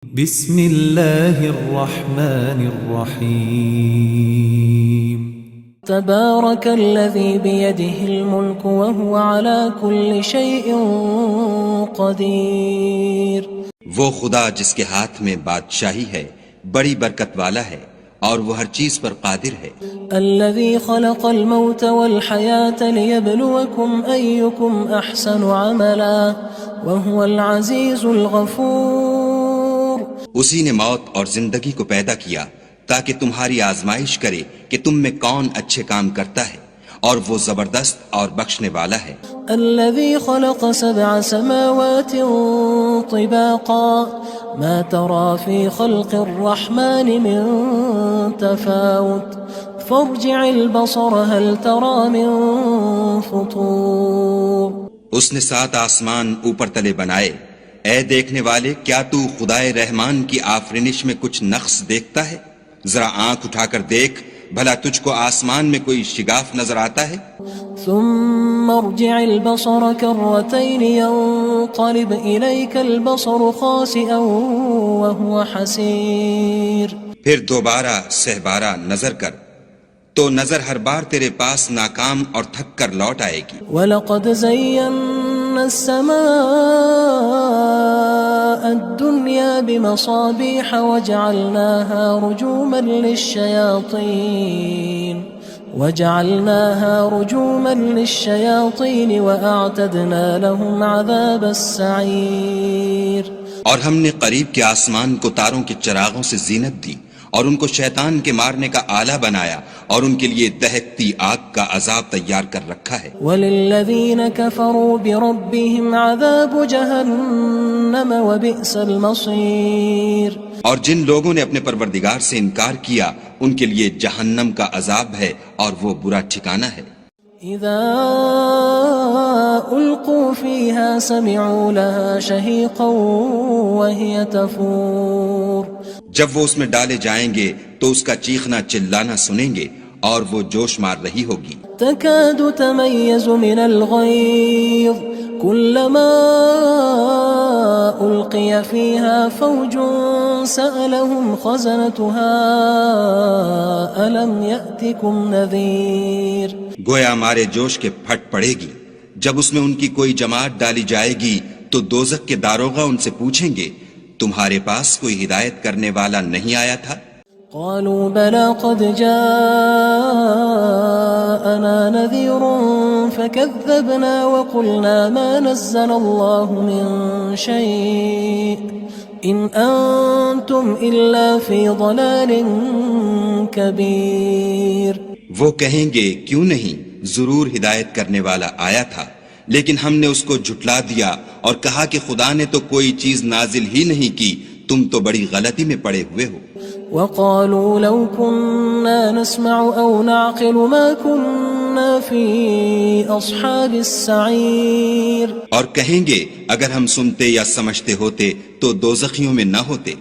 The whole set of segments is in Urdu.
بسم الله الرحمن الرحيم تبارك الذي بيده الملك وهو على كل شيء قدير۔ وہ خدا جس کے ہاتھ میں بادشاہی ہے بڑی برکت والا ہے اور وہ ہر چیز پر قادر ہے۔ الذي خلق الموت والحياة ليبلوكم أيكم أحسن عملا وهو العزيز الغفور۔ اسی نے موت اور زندگی کو پیدا کیا تاکہ تمہاری آزمائش کرے کہ تم میں کون اچھے کام کرتا ہے، اور وہ زبردست اور بخشنے والا ہے۔ الذي خلق 7 سماوات طباقا ما ترى في خلق الرحمن من تفاوت فارجع البصر هل ترى من فطور۔ اس نے 7 آسمان اوپر تلے بنائے، اے دیکھنے والے کیا تو خدائے رحمان کی آفرینش میں کچھ نقص دیکھتا ہے؟ ذرا آنکھ اٹھا کر دیکھ، بھلا تجھ کو آسمان میں کوئی شگاف نظر آتا ہے؟ ثم ارجع البصر كرتين ينقلب إليك البصر خاسئا وهو حسير۔ پھر دوبارہ سہبارہ نظر کر تو نظر ہر بار تیرے پاس ناکام اور تھک کر لوٹ آئے گی۔ وَلَقَدْ زَيَّنَّا السَّمَاءَ الدُّنْيَا بِمَصَابِيحَ وَجَعَلْنَاهَا رُجُومًا لِلشَّيَاطِينِ وَأَعْتَدْنَا لَهُمْ عَذَابَ السَّعِيرِ۔ اور ہم نے قریب کے آسمان کو تاروں کے چراغوں سے زینت دی اور ان کو شیطان کے مارنے کا آلہ بنایا، اور ان کے لیے دہکتی آگ کا عذاب تیار کر رکھا ہے۔ وَلِلَّذِينَ كَفَرُوا بِرَبِّهِمْ عَذَابُ جَهَنَّمَ وَبِئْسَ الْمَصِيرُ۔ اور جن لوگوں نے اپنے پروردگار سے انکار کیا ان کے لیے جہنم کا عذاب ہے اور وہ برا ٹھکانہ ہے۔ اذا القوا فيها سمعوا لها شهيقا وهي تفور۔ جب وہ اس میں ڈالے جائیں گے تو اس کا چیخنا چلانا سنیں گے اور وہ جوش مار رہی ہوگی۔ تكاد تميز من الغيظ كلما ألقي فيها فوج سألهم خزنتها ألم يأتكم نذير۔ گویا مارے جوش کے پھٹ پڑے گی، جب اس میں ان کی کوئی جماعت ڈالی جائے گی تو دوزخ کے داروغہ ان سے پوچھیں گے تمہارے پاس کوئی ہدایت کرنے والا نہیں آیا تھا؟ قالوا بلى قد جاءنا نذير فكذبنا وقلنا ما نزل الله من شيء إن أنتم إلا في ضلال كبير۔ وہ کہیں گے کیوں نہیں، ضرور ہدایت کرنے والا آیا تھا، لیکن ہم نے اس کو جھٹلا دیا اور کہا کہ خدا نے تو کوئی چیز نازل ہی نہیں کی، تم تو بڑی غلطی میں پڑے ہوئے ہو۔ وقالوا لو كنا نسمع أو نعقل ما كنا في أصحاب السعير۔ اور کہیں گے اگر ہم سنتے یا سمجھتے ہوتے تو دوزخیوں میں نہ ہوتے۔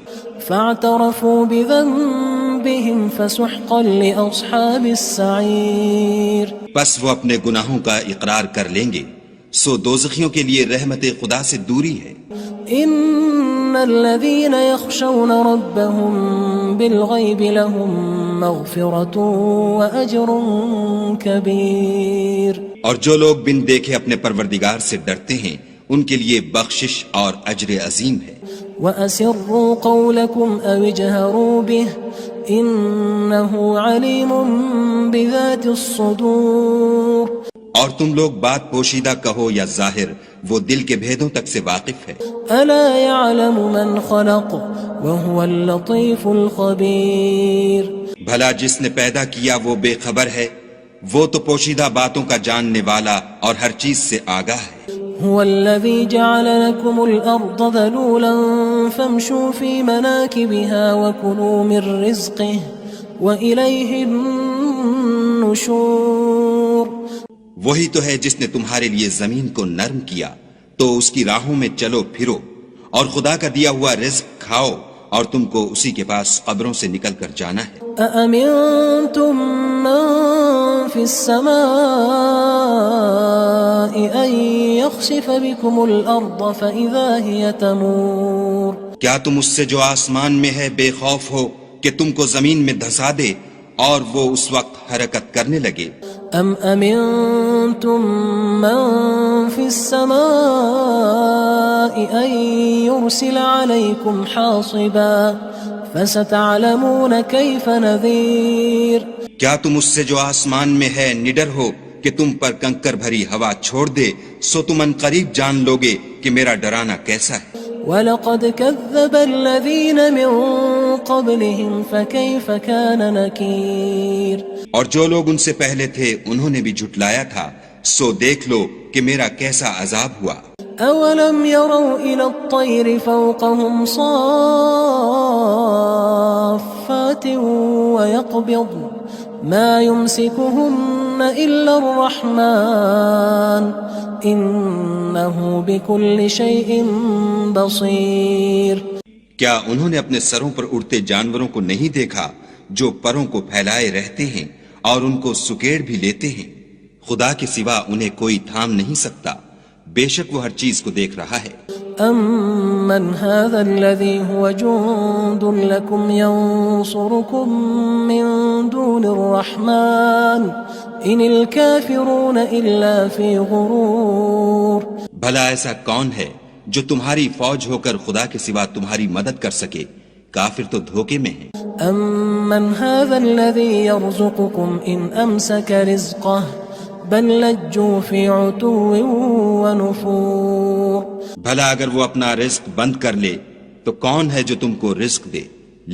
فاعترفوا بذنبهم فسحقا لأصحاب السعير۔ پس وہ اپنے گناہوں کا اقرار کر لیں گے، سو دوزخیوں کے لیے رحمت خدا سے دوری ہے۔ ان الذين يخشون ربهم بالغيب لهم مغفرة وأجر كبير۔ اور جو لوگ بن دیکھے اپنے پروردگار سے ڈرتے ہیں ان کے لیے بخشش اور اجر عظیم ہے۔ وَأَسِرُّوا قَوْلَكُمْ أَوِ اجْهَرُوا بِهِ إِنَّهُ عَلِيمٌ بِذَاتِ الصُّدُورِ۔ اور تم لوگ بات پوشیدہ کہو یا ظاہر، وہ دل کے بھیدوں تک سے واقف ہے۔ أَلَا يَعْلَمُ مَنْ خَلَقَ وَهُوَ اللَّطِيفُ الْخَبِيرُ۔ بھلا جس نے پیدا کیا وہ بے خبر ہے، وہ تو پوشیدہ باتوں کا جاننے والا اور ہر چیز سے آگاہ ہے۔ هو الذي جعل لكم الأرض ذلولا فامشوا في مناكبها وكلوا من رزقه وإليه النشور۔ وہی تو ہے جس نے تمہارے لیے زمین کو نرم کیا تو اس کی راہوں میں چلو پھرو اور خدا کا دیا ہوا رزق کھاؤ، اور تم کو اسی کے پاس قبروں سے نکل کر جانا ہے۔ أأمنتم من في السماء أن يخسف بكم الأرض فإذا هي تمور۔ کیا تم اس سے جو آسمان میں ہے بے خوف ہو کہ تم کو زمین میں دھسا دے اور وہ اس وقت حرکت کرنے لگے؟ ام امنتم من في السماء ان يرسل عليكم حاصبا فستعلمون كيف نذير کیا تم اس سے جو آسمان میں ہے نڈر ہو کہ تم پر کنکر بھری ہوا چھوڑ دے، سو تم ان قریب جان لوگے کہ میرا ڈرانا کیسا ہے۔ وَلَقَدْ كَذَّبَ الَّذِينَ مِن قَبْلِهِمْ فَكَيْفَ كَانَ نَكِيرٌ اور جو لوگ ان سے پہلے تھے انہوں نے بھی جھٹلایا تھا، سو دیکھ لو کہ میرا کیسا عذاب ہوا۔ أَوَلَمْ يَرَوْا إِلَى الطَّيْرِ فَوْقَهُمْ صَافَّاتٍ وَيَقْبِضْنَ مَا يُمْسِكُهُنَّ إِلَّا الرَّحْمَنُ إِنَّهُ بِكُلِّ شَيْءٍ بَصِيرٌ کیا انہوں نے اپنے سروں پر اڑتے جانوروں کو نہیں دیکھا جو پروں کو پھیلائے رہتے ہیں اور ان کو سکیڑ بھی لیتے ہیں؟ خدا کے سوا انہیں کوئی تھام نہیں سکتا، بے شک وہ ہر چیز کو دیکھ رہا ہے۔ أَمَّنْ هَذَا الَّذِي هُوَ جُندٌ لَكُمْ يَنصُرُكُم مِّن دُونِ الرَّحْمَنِ إِنِ الْكَافِرُونَ إِلَّا فِي غُرُورٍ بھلا ایسا کون ہے جو تمہاری فوج ہو کر خدا کے سوا تمہاری مدد کر سکے؟ کافر تو دھوکے میں ہیں۔ أَمَّنْ هَذَا الَّذِي يَرْزُقُكُمْ إِنْ أَمْسَكَ رِزْقَهُ بَلْ لَجُّوا فِي عُتُوٍّ وَنُفُورٍ بھلا اگر وہ اپنا رزق بند کر لے تو کون ہے جو تم کو رزق دے؟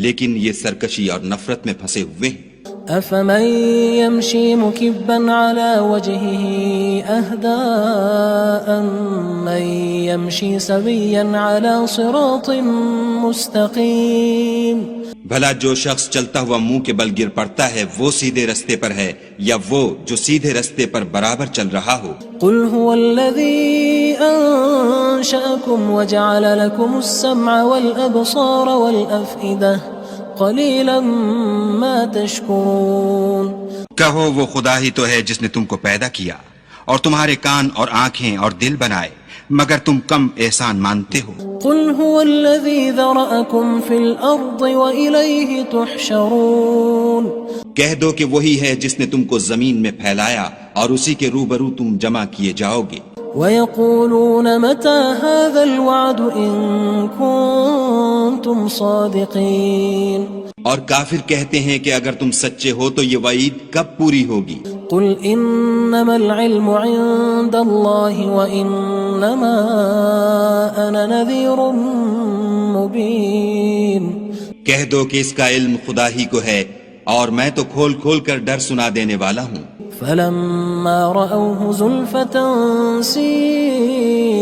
لیکن یہ سرکشی اور نفرت میں پھنسے ہوئے ہیں۔ أَفَمَن يَمْشِي مُكِبًّا عَلَى وَجْهِهِ أَهْدَىٰ أَمَّن يَمْشِي سَوِيًّا عَلَى صِرَاطٍ مُّسْتَقِيمٍ بھلا جو شخص چلتا ہوا منہ کے بل گر پڑتا ہے وہ سیدھے رستے پر ہے یا وہ جو سیدھے رستے پر برابر چل رہا ہو؟ قُلْ هُوَ الَّذِي أَنشَأَكُمْ وَجَعَلَ لَكُمُ السَّمْعَ وَالْأَبْصَارَ وَالْأَفْئِدَةَ قَلِيلًا مَا تَشْكُرُونَ کہو وہ خدا ہی تو ہے جس نے تم کو پیدا کیا اور تمہارے کان اور آنکھیں اور دل بنائے، مگر تم کم احسان مانتے ہو۔ قُلْ هُوَ الَّذِي ذَرَأَكُمْ فِي الْأَرْضِ وَإِلَيْهِ تُحْشَرُونَ کہہ دو کہ وہی ہے جس نے تم کو زمین میں پھیلایا اور اسی کے روبرو تم جمع کیے جاؤ گے۔ وَيَقُولُونَ مَتَى هَذَا الْوَعْدُ إِن كُنتُمْ صَادِقِينَ اور کافر کہتے ہیں کہ اگر تم سچے ہو تو یہ وعید کب پوری ہوگی؟ قُلْ إِنَّمَا الْعِلْمُ عِندَ اللَّهِ وَإِنَّمَا أَنَا نَذِيرٌ مُّبِينٌ کہہ دو کہ اس کا علم خدا ہی کو ہے اور میں تو کھول کھول کر ڈر سنا دینے والا ہوں۔ فَلَمَّا رَأَوْهُ زُلْفَةً سِيئَتْ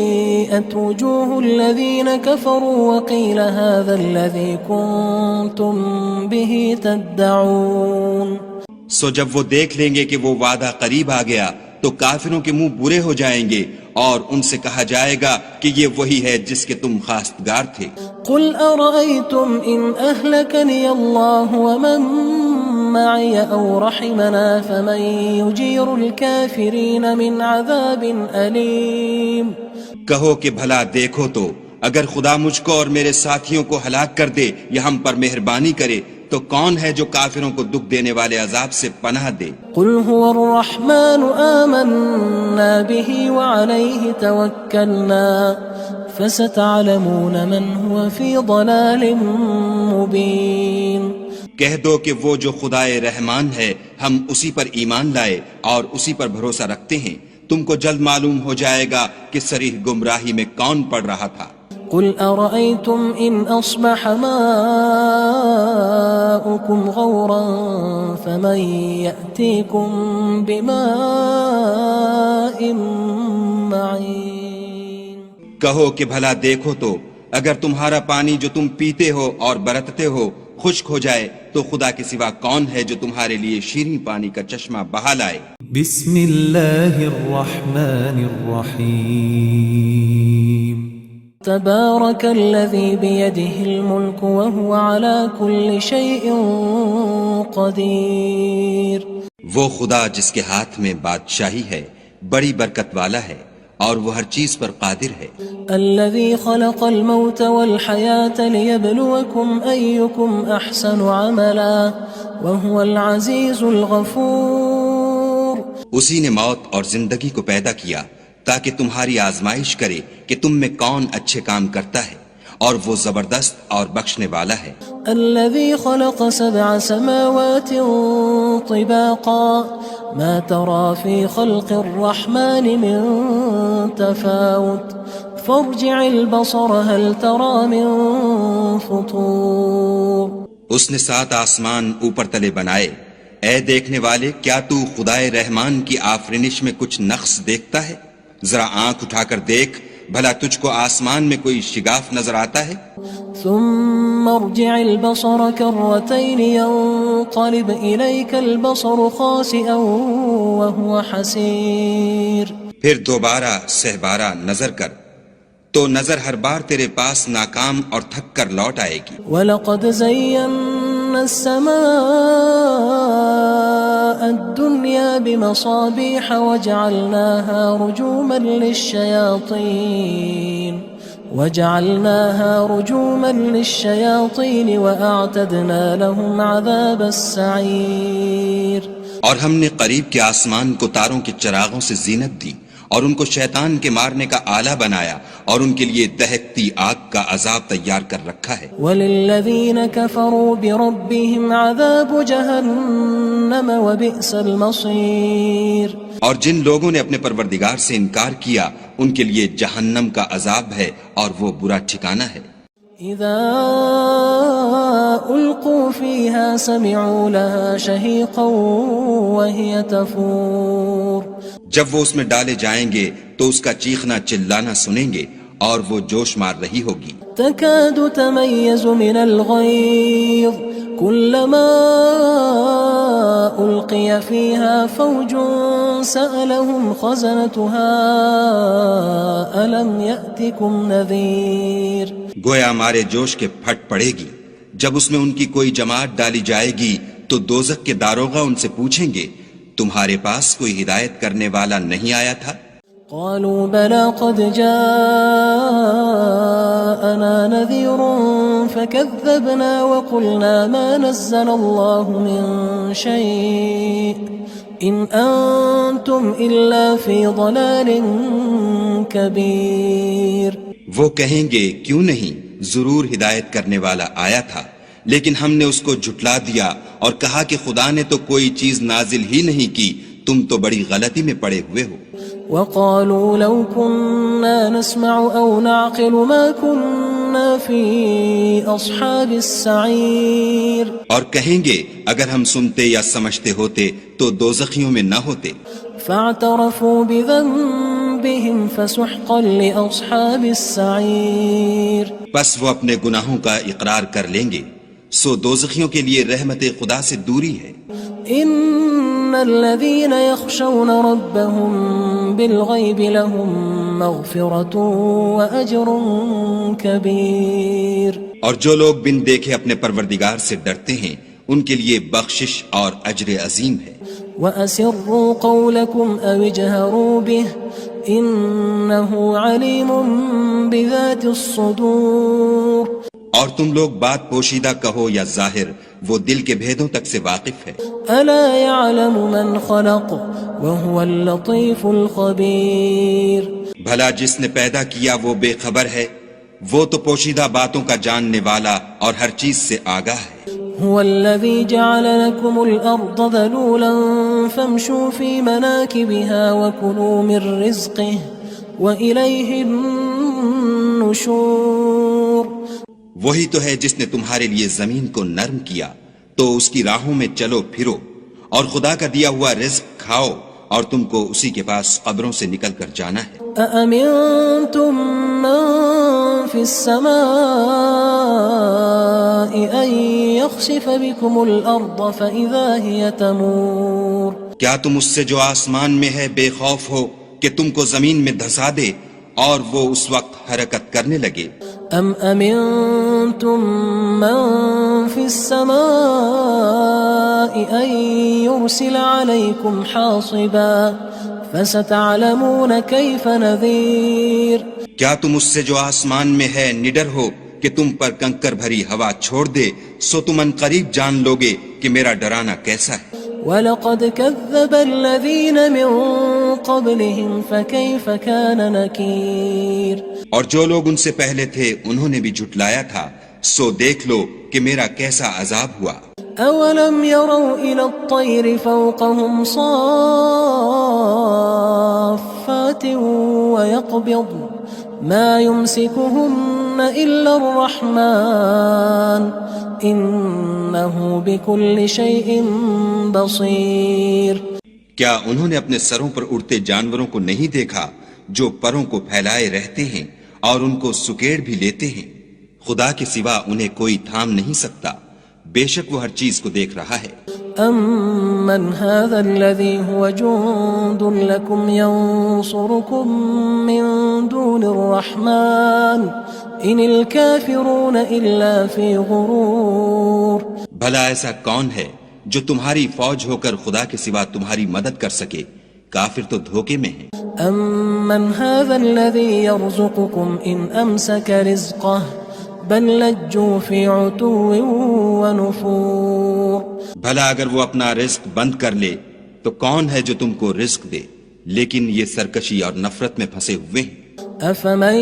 وُجُوهُ الَّذِينَ كَفَرُوا وَقِيلَ هَذَا الَّذِي كُنتُم بِهِ تَدَّعُونَ سو جب وہ دیکھ لیں گے کہ وہ وعدہ قریب آ گیا تو کافروں کے منہ برے ہو جائیں گے اور ان سے کہا جائے گا کہ یہ وہی ہے جس کے تم خواستگار تھے۔ قُلْ أَرَأَيْتُمْ إِنْ أَهْلَكَنِيَ اللَّهُ وَمَن مَّعِيَ أَوْ رَحِمَنَا فَمَن يُجِيرُ الْكَافِرِينَ مِنْ عَذَابٍ أَلِيمٍ کہو کہ بھلا دیکھو تو اگر خدا مجھ کو اور میرے ساتھیوں کو ہلاک کر دے یا ہم پر مہربانی کرے تو کون ہے جو کافروں کو دکھ دینے والے عذاب سے پناہ دے؟ قُلْ هُوَ الرَّحْمَنُ آمَنَّا بِهِ وَعَلَيْهِ تَوَكَّلْنَا فَسَتَعْلَمُونَ مَنْ هُوَ فِي ضَلَالٍ مُّبِينٍ کہہ دو کہ وہ جو خدائے رحمان ہے ہم اسی پر ایمان لائے اور اسی پر بھروسہ رکھتے ہیں، تم کو جلد معلوم ہو جائے گا کہ صریح گمراہی میں کون پڑ رہا تھا۔ قُلْ أَرَأَيْتُمْ إِنْ أَصْبَحَ مَاؤُكُمْ غَوْرًا فَمَن يَأْتِيكُم بِمَاءٍ مَّعِينٍ کہو کہ بھلا دیکھو تو اگر تمہارا پانی جو تم پیتے ہو اور برتتے ہو خشک ہو جائے تو خدا کے سوا کون ہے جو تمہارے لیے شیریں پانی کا چشمہ بہا لائے؟ بسم اللہ الرحمن الرحیم تبارك الذي بيده الملك وهو على كل شيء قدير وہ خدا جس کے ہاتھ میں بادشاہی ہے بڑی برکت والا ہے اور وہ ہر چیز پر قادر ہے. الذي خلق الموت والحياة ليبلوكم أيكم أحسن عملا وهو العزيز الغفور. اسی نے موت اور زندگی کو پیدا کیا تاکہ تمہاری آزمائش کرے کہ تم میں کون اچھے کام کرتا ہے، اور وہ زبردست اور بخشنے والا ہے. الذي خلق 7 سماوات طباقا ما ترى في خلق الرحمن من تفاوت فارجع البصر هل ترى من فطور. اس نے 7 آسمان اوپر تلے بنائے. اے دیکھنے والے، کیا تو خدائے رحمان کی آفرینش میں کچھ نقص دیکھتا ہے؟ ذرا آنکھ اٹھا کر دیکھ، بھلا تجھ کو آسمان میں کوئی شگاف نظر آتا ہے؟ ثم ارجع البصر كرتين ينقلب إليك البصر خاسئا وهو حسير. پھر دوبارہ سہبارہ نظر کر تو نظر ہر بار تیرے پاس ناکام اور تھک کر لوٹ آئے گی. وَلَقَدْ زَيَّنَّا السَّمَاءَ الدُّنْيَا بِمَصَابِيحَ وَجَعَلْنَاهَا رُجُومًا لِلشَّيَاطِينِ وَأَعْتَدْنَا لَهُمْ عَذَابَ السَّعِيرِ. اور ہم نے قریب کے آسمان کو تاروں کے چراغوں سے زینت دی اور ان کو شیطان کے مارنے کا آلہ بنایا اور ان کے لیے دہکتی آگ کا عذاب تیار کر رکھا ہے. وَلِلَّذِينَ كَفَرُوا بِرَبِّهِمْ عَذَابُ جَهَنَّمَ وَبِئْسَ الْمَصِيرُ. اور جن لوگوں نے اپنے پروردگار سے انکار کیا ان کے لیے جہنم کا عذاب ہے اور وہ برا ٹھکانہ ہے. اذا القوا فيها سمعوا لها شهيقا وهي تفور. جب وہ اس میں ڈالے جائیں گے تو اس کا چیخنا چلانا سنیں گے اور وہ جوش مار رہی ہوگی. تكاد تميز من الغيظ كلما ألقي فيها فوج سألهم خزنتها ألم يأتكم نذير. گویا ہمارے جوش کے پھٹ پڑے گی. جب اس میں ان کی کوئی جماعت ڈالی جائے گی تو دوزخ کے داروغہ ان سے پوچھیں گے تمہارے پاس کوئی ہدایت کرنے والا نہیں آیا تھا؟ قالوا بلى قد جاءنا نذير فكذبنا وقلنا ما نزل الله من شيء إن أنتم إلا في ضلال كبير. وہ کہیں گے کیوں نہیں، ضرور ہدایت کرنے والا آیا تھا، لیکن ہم نے اس کو جھٹلا دیا اور کہا کہ خدا نے تو کوئی چیز نازل ہی نہیں کی، تم تو بڑی غلطی میں پڑے ہوئے ہو. وقالوا لو كنا نسمع أو نعقل ما كنا في أصحاب السعير. اور کہیں گے اگر ہم سنتے یا سمجھتے ہوتے تو دوزخیوں میں نہ ہوتے. فاعترفوا بذنبهم فسحقا لأصحاب السعير. بس وہ اپنے گناہوں کا اقرار کر لیں گے، سو دوزخیوں کے لیے رحمت خدا سے دوری ہے. ان الذين يخشون ربهم بالغيب لهم مغفرة واجر كبير. اور جو لوگ بن دیکھے اپنے پروردگار سے ڈرتے ہیں ان کے لیے بخشش اور اجر عظیم ہے. واسروا قولكم او اجهروا به انه عليم بذات الصدور. اور تم لوگ بات پوشیدہ کہو یا ظاہر، وہ دل کے بھیدوں تک سے واقف ہے. الا يعلم من خلق وهو اللطيف الخبير. بھلا جس نے پیدا کیا وہ بے خبر ہے، وہ تو پوشیدہ باتوں کا جاننے والا اور ہر چیز سے آگاہ ہے. هو الذي جعل لكم الأرض ذلولا فامشوا في مناكبها وكلوا من رزقه وإليه النشور. وہی تو ہے جس نے تمہارے لیے زمین کو نرم کیا تو اس کی راہوں میں چلو پھرو اور خدا کا دیا ہوا رزق کھاؤ اور تم کو اسی کے پاس قبروں سے نکل کر جانا ہے. أأمنتم من في السماء أن يخسف بكم الأرض فإذا هي تمور. کیا تم اس سے جو آسمان میں ہے بے خوف ہو کہ تم کو زمین میں دھسا دے اور وہ اس وقت حرکت کرنے لگے؟ ام امنتم من في السماء ان يرسل عليكم حاصبا فستعلمون كيف نذير کیا تم اس سے جو آسمان میں ہے نڈر ہو کہ تم پر کنکر بھری ہوا چھوڑ دے، سو تم ان قریب جان لوگے کہ میرا ڈرانا کیسا ہے۔ وَلَقَدْ كَذَّبَ الَّذِينَ مِن قَبْلِهِمْ فَكَيْفَ كَانَ نَكِيرٌ اور جو لوگ ان سے پہلے تھے انہوں نے بھی جھٹلایا تھا، سو دیکھ لو کہ میرا کیسا عذاب ہوا۔ أَوَلَمْ يَرَوْا إِلَى الطَّيْرِ فَوْقَهُمْ صَافَّاتٍ وَيَقْبِضْنَ مَا يُمْسِكُهُنَّ إِلَّا الرَّحْمَنُ إِنَّهُ بِكُلِّ شَيْءٍ بَصِيرٌ کیا انہوں نے اپنے سروں پر اڑتے جانوروں کو نہیں دیکھا جو پروں کو پھیلائے رہتے ہیں اور ان کو سکیڑ بھی لیتے ہیں؟ خدا کے سوا انہیں کوئی تھام نہیں سکتا، بے شک وہ ہر چیز کو دیکھ رہا ہے۔ أَمَّنْ هَذَا الَّذِي هُوَ جُندٌ لَكُمْ يَنصُرُكُم مِّن دُونِ الرَّحْمَنِ إِنِ الْكَافِرُونَ إِلَّا فِي غُرُورٍ بھلا ایسا کون ہے جو تمہاری فوج ہو کر خدا کے سوا تمہاری مدد کر سکے؟ کافر تو دھوکے میں ہیں۔ أَمَّنْ هَذَا الَّذِي يَرْزُقُكُمْ إِنْ أَمْسَكَ رِزْقَهُ بل لجوا فی عتو ونفور بھلا اگر وہ اپنا رزق بند کر لے تو کون ہے جو تم کو رزق دے، لیکن یہ سرکشی اور نفرت میں پھنسے ہوئے ہیں۔ افمن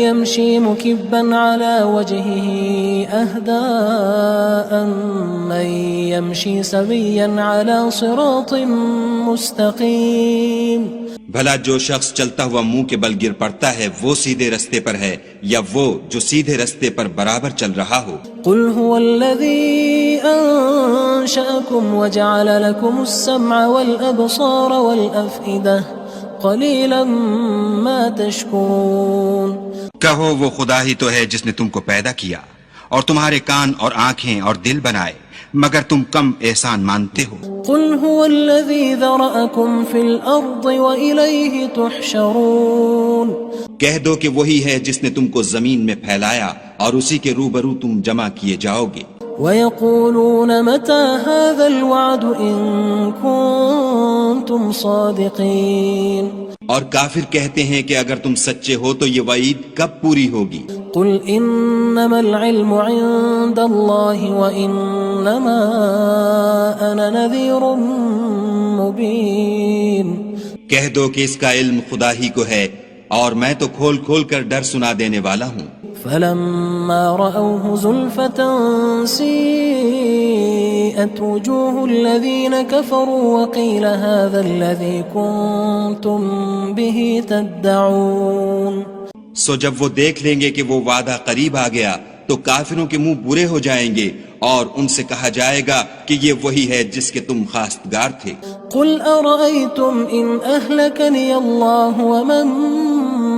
یمشی مکبا علی وجهه اهدى من یمشی سویا علی صراط مستقیم بھلا جو شخص چلتا ہوا منہ کے بل گر پڑتا ہے وہ سیدھے رستے پر ہے یا وہ جو سیدھے رستے پر برابر چل رہا ہو؟ قل هو الذي انشأكم وجعل لكم السمع والابصار والافئدة قلیلا ما تشکرون کہو وہ خدا ہی تو ہے جس نے تم کو پیدا کیا اور تمہارے کان اور آنکھیں اور دل بنائے، مگر تم کم احسان مانتے ہو۔ قل هو الذي ذرأكم في الأرض وإليه تحشرون کہہ دو کہ وہی ہے جس نے تم کو زمین میں پھیلایا اور اسی کے روبرو تم جمع کیے جاؤ گے۔ وَيَقُولُونَ مَتَى هَذَا الْوَعْدُ إِن كُنتُمْ صَادِقِينَ اور کافر کہتے ہیں کہ اگر تم سچے ہو تو یہ وعید کب پوری ہوگی؟ قل انما العلم عند الله وانما انا نذير مبين کہہ دو کہ اس کا علم خدا ہی کو ہے اور میں تو کھول کھول کر ڈر سنا دینے والا ہوں۔ فلما رأوه زلفة سيئت وجوه الذين كفروا وقيل هذا الذي كنتم به تدعون سو جب وہ دیکھ لیں گے کہ وہ وعدہ قریب آ گیا تو کافروں کے منہ برے ہو جائیں گے اور ان سے کہا جائے گا کہ یہ وہی ہے جس کے تم خواستگار تھے۔ قل أرأيتم إن أهلكني الله ومن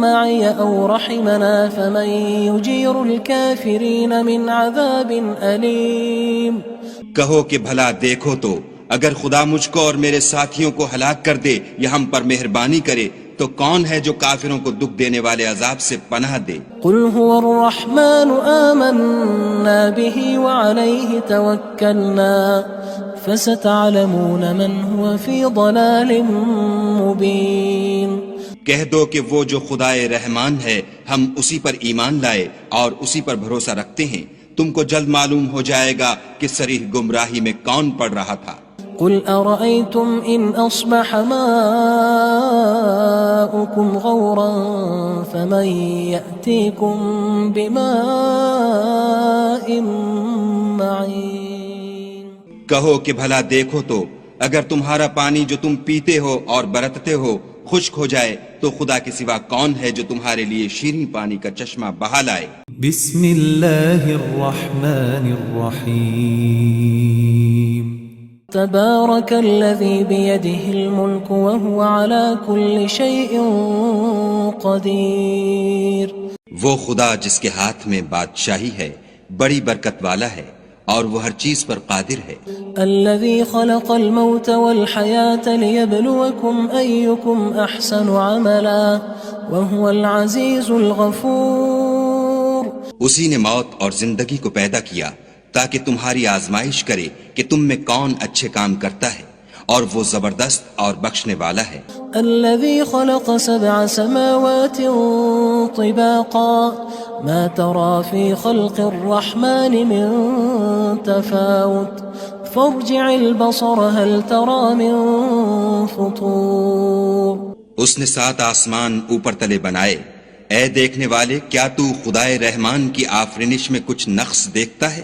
معي أو رحمنا فمن يجير الكافرين من عذاب أليم کہو کہ بھلا دیکھو تو اگر خدا مجھ کو اور میرے ساتھیوں کو ہلاک کر دے یا ہم پر مہربانی کرے تو کون ہے جو کافروں کو دکھ دینے والے عذاب سے پناہ دے؟ قل هو الرحمن آمنا به وعليه توكلنا فستعلمون من هو في ضلال مبين کہہ دو کہ وہ جو خدائے رحمان ہے ہم اسی پر ایمان لائے اور اسی پر بھروسہ رکھتے ہیں، تم کو جلد معلوم ہو جائے گا کہ صریح گمراہی میں کون پڑ رہا تھا۔ قل أرأيتم إن أصبح ماؤكم غورا فمن يأتيكم بماء معين کہو کہ بھلا دیکھو تو اگر تمہارا پانی جو تم پیتے ہو اور برتتے ہو خشک ہو جائے تو خدا کے سوا کون ہے جو تمہارے لیے شیریں پانی کا چشمہ بہا لائے؟ بسم اللہ الرحمن الرحیم تبارك الذي بيده الملك وهو على كل شيء قدير وہ خدا جس کے ہاتھ میں بادشاہی ہے بڑی برکت والا ہے اور وہ ہر چیز پر قادر ہے۔ الذي خلق الموت والحياة ليبلوكم أيكم أحسن عملا وهو العزيز الغفور اسی نے موت اور زندگی کو پیدا کیا تاکہ تمہاری آزمائش کرے کہ تم میں کون اچھے کام کرتا ہے، اور وہ زبردست اور بخشنے والا ہے۔ الذي خلق 7 سماوات طباقا ما ترى في خلق الرحمن من تفاوت فارجع البصر هل ترى من فطور۔ اس نے 7 آسمان اوپر تلے بنائے، اے دیکھنے والے کیا تو خدائے رحمان کی آفرینش میں کچھ نقص دیکھتا ہے؟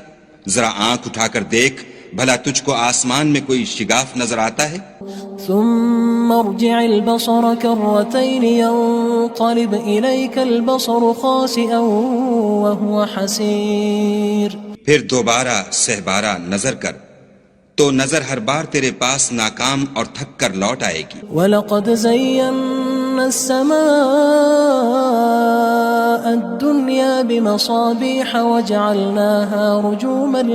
ذرا آنکھ اٹھا کر دیکھ، بھلا تجھ کو آسمان میں کوئی شگاف نظر آتا ہے؟ ثم ارجع البصر كرتين ينقلب إليك البصر خاسئا وهو حسير۔ پھر دوبارہ سہبارہ نظر کر تو نظر ہر بار تیرے پاس ناکام اور تھک کر لوٹ آئے گی۔ وَلَقَدْ زَيَّنَّا السَّمَاءَ الدُّنْيَا بِمَصَابِيحَ وَجَعَلْنَاهَا رُجُومًا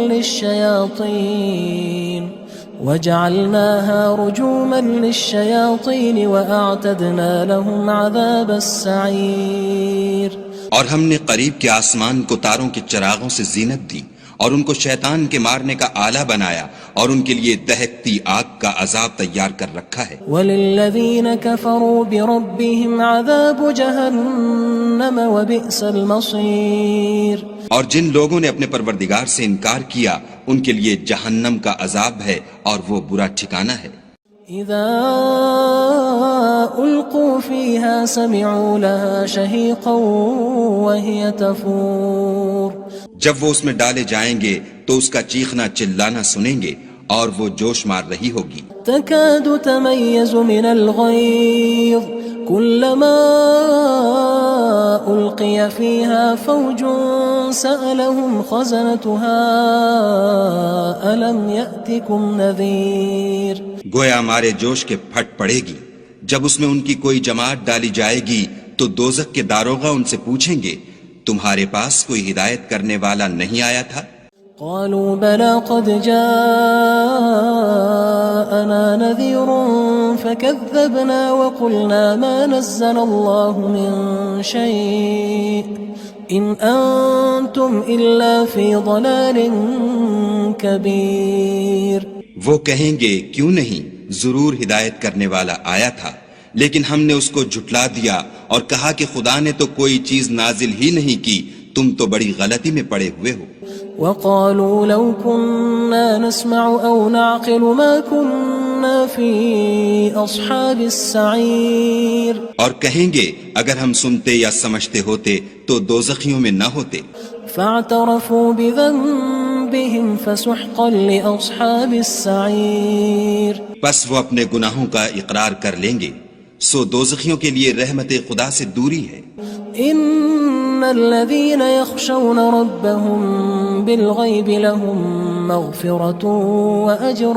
لِلشَّيَاطِينِ وَأَعْتَدْنَا لَهُمْ عَذَابَ السَّعِيرِ۔ اور ہم نے قریب کے آسمان کو تاروں کے چراغوں سے زینت دی اور ان کو شیطان کے مارنے کا آلہ بنایا اور ان کے لیے دہکتی آگ کا عذاب تیار کر رکھا ہے۔ وَلِلَّذِينَ كَفَرُوا بِرَبِّهِمْ عَذَابُ جَهَنَّمَ وَبِئْسَ الْمَصِيرُ۔ اور جن لوگوں نے اپنے پروردگار سے انکار کیا ان کے لیے جہنم کا عذاب ہے اور وہ برا ٹھکانہ ہے۔ اذا القوا فيها سمعوا لها شهيقا وهي تفور۔ جب وہ اس میں ڈالے جائیں گے تو اس کا چیخنا چلانا سنیں گے اور وہ جوش مار رہی ہوگی۔ تكاد تميز من الغيظ كلما ألقي فيها فوج سألهم خزنتها ألم يأتكم نذير۔ گویا ہمارے جوش کے پھٹ پڑے گی جب اس میں ان کی کوئی جماعت ڈالی جائے گی تو دوزخ کے داروغہ ان سے پوچھیں گے تمہارے پاس کوئی ہدایت کرنے والا نہیں آیا تھا؟ قالوا بلى قد جاءنا نذير فكذبنا وقلنا ما نزل الله من شيء إن أنتم إلا في ضلال كبير۔ وہ کہیں گے کیوں نہیں، ضرور ہدایت کرنے والا آیا تھا، لیکن ہم نے اس کو جھٹلا دیا اور کہا کہ خدا نے تو کوئی چیز نازل ہی نہیں کی، تم تو بڑی غلطی میں پڑے ہوئے ہو۔ وقالوا لو كنا نسمع أو نعقل ما كنا في أصحاب السعير۔ اور کہیں گے اگر ہم سنتے یا سمجھتے ہوتے تو دوزخیوں میں نہ ہوتے۔ فاعترفوا بذنبهم فسحقا لأصحاب السعير۔ پس وہ اپنے گناہوں کا اقرار کر لیں گے، سو دوزخیوں کے لیے رحمت خدا سے دوری ہے۔ ان الذين يخشون ربهم بالغيب لهم مغفرة واجر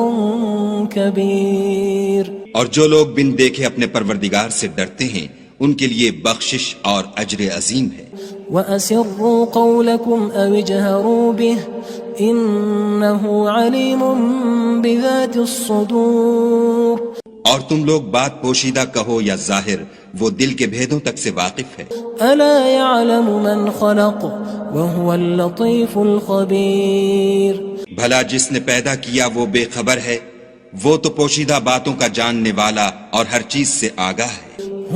كبير۔ اور جو لوگ بن دیکھے اپنے پروردگار سے ڈرتے ہیں ان کے لیے بخشش اور اجر عظیم ہے۔ وَأَسِرُّوا قَوْلَكُمْ أَوِ اجْهَرُوا بِهِ إِنَّهُ عَلِيمٌ بِذَاتِ الصُّدُورِ۔ اور تم لوگ بات پوشیدہ کہو یا ظاہر، وہ دل کے بھیدوں تک سے واقف ہے۔ أَلَا يَعْلَمُ مَنْ خَلَقَ وَهُوَ اللَّطِيفُ الْخَبِيرُ۔ بھلا جس نے پیدا کیا وہ بے خبر ہے، وہ تو پوشیدہ باتوں کا جاننے والا اور ہر چیز سے آگاہ ہے۔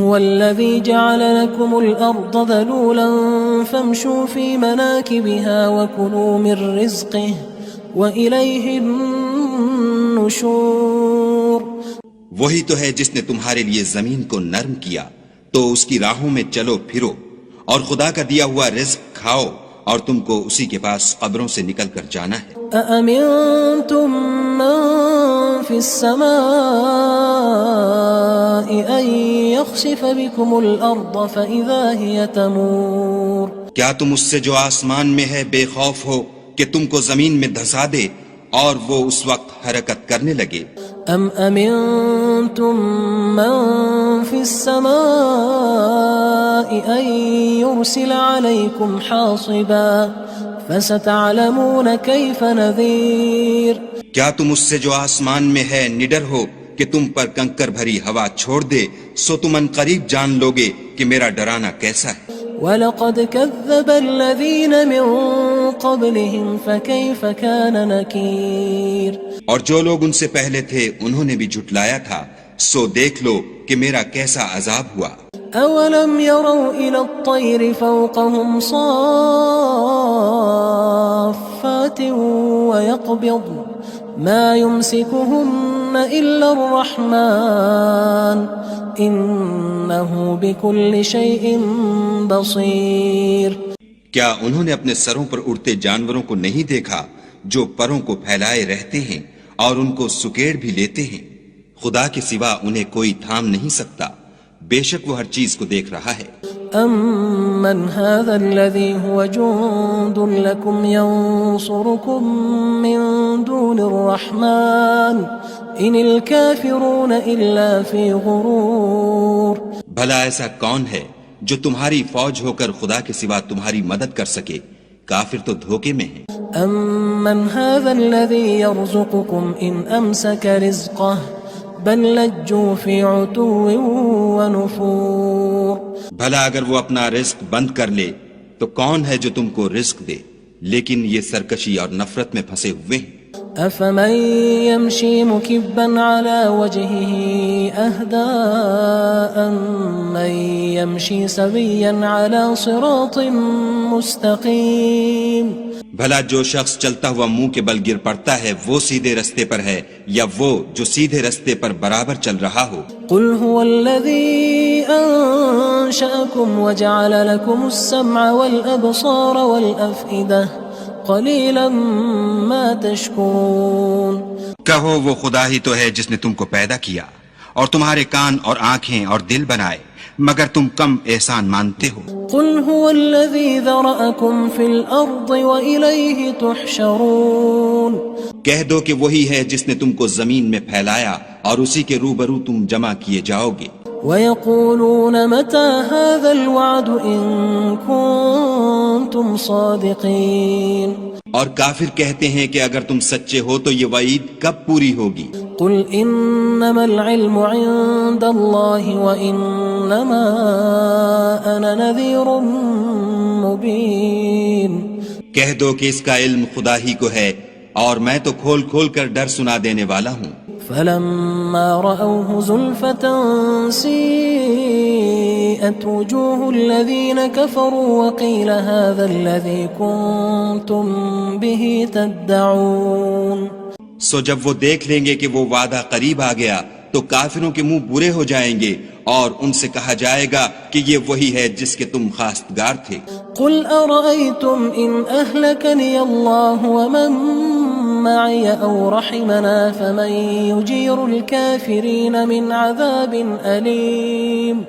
هو الذي جعل لكم الأرض ذلولا فامشوا في مناكبها وكلوا من رزقه وإليه النشور۔ وہی تو ہے جس نے تمہارے لیے زمین کو نرم کیا تو اس کی راہوں میں چلو پھرو اور خدا کا دیا ہوا رزق کھاؤ اور تم کو اسی کے پاس قبروں سے نکل کر جانا ہے۔ أأمنتم من في السماء أن يخسف بكم الأرض فإذا هي تمور۔ کیا تم اس سے جو آسمان میں ہے بے خوف ہو کہ تم کو زمین میں دھسا دے اور وہ اس وقت حرکت کرنے لگے؟ ام امنتم من في السماء ان يرسل عليكم حاصبا فستعلمون كيف نذير۔ کیا تم اس سے جو آسمان میں ہے نڈر ہو کہ تم پر کنکر بھری ہوا چھوڑ دے، سو تم ان قریب جان لوگے کہ میرا ڈرانا کیسا ہے۔ وَلَقَدْ كَذَّبَ الَّذِينَ مِن قبلهم فكيف كان نكير اور جو لوگ ان سے پہلے تھے انہوں نے بھی جھٹلایا تھا، سو دیکھ لو کہ میرا کیسا عذاب ہوا۔ أولم يروا إلى الطير فوقهم صافات ويقبض ما يمسكهن إلا الرحمن إنه بكل شيء بصير۔ کیا انہوں نے اپنے سروں پر اڑتے جانوروں کو نہیں دیکھا جو پروں کو پھیلائے رہتے ہیں اور ان کو سکیڑ بھی لیتے ہیں؟ خدا کے سوا انہیں کوئی تھام نہیں سکتا، بے شک وہ ہر چیز کو دیکھ رہا ہے۔ أَمَّنْ هَذَا الَّذِي هُوَ جُندٌ لَكُمْ يَنصُرُكُم مِّن دُونِ الرَّحْمَٰنِ إِنِ الْكَافِرُونَ إِلَّا فِي غُرُورٍ۔ بھلا ایسا کون ہے جو تمہاری فوج ہو کر خدا کے سوا تمہاری مدد کر سکے؟ کافر تو دھوکے میں ہیں۔ أَمَّنْ هَذَا الَّذِي يَرْزُقُكُمْ إِنْ أَمْسَكَ رِزْقَهُ بل لجوا في عتو ونفور۔ بھلا اگر وہ اپنا رزق بند کر لے تو کون ہے جو تم کو رزق دے، لیکن یہ سرکشی اور نفرت میں پھنسے ہوئے ہیں۔ أفمن يمشي مكبا على وجهه أهدى أمن يمشي سويا على صراط مستقيم۔ بھلا جو شخص چلتا ہوا منہ کے بل گر پڑتا ہے وہ سیدھے رستے پر ہے یا وہ جو سیدھے رستے پر برابر چل رہا ہو؟ قل هو الذي أنشأكم وجعل لكم السمع والأبصار والأفئدة قلیلا ما تشکرون۔ کہو وہ خدا ہی تو ہے جس نے تم کو پیدا کیا اور تمہارے کان اور آنکھیں اور دل بنائے، مگر تم کم احسان مانتے ہو۔ قل هو الذی ذرأکم فی الارض وإلیہ تحشرون۔ کہہ دو کہ وہی ہے جس نے تم کو زمین میں پھیلایا اور اسی کے روبرو تم جمع کیے جاؤ گے۔ وَيَقُولُونَ مَتَى هَذَا الْوَعْدُ إِن كُنتُمْ صَادِقِينَ۔ اور کافر کہتے ہیں کہ اگر تم سچے ہو تو یہ وعید کب پوری ہوگی؟ قُلْ إِنَّمَا الْعِلْمُ عِندَ اللَّهِ وَإِنَّمَا أَنَا نَذِيرٌ مُبِينٌ۔ کہہ دو کہ اس کا علم خدا ہی کو ہے اور میں تو کھول کھول کر ڈر سنا دینے والا ہوں۔ فلما رأوه زلفة سيئت وجوه الذين كفروا وقيل هذا الذي كنتم به تدعون۔ سو جب وہ دیکھ لیں گے کہ وہ وعدہ قریب آ گیا تو کافروں کے منہ برے ہو جائیں گے اور ان سے کہا جائے گا کہ یہ وہی ہے جس کے تم خواستگار تھے۔ قل أرأيتم إن أهلكني الله ومن معي أو رحمنا فمن يجير الكافرين من عذاب أليم۔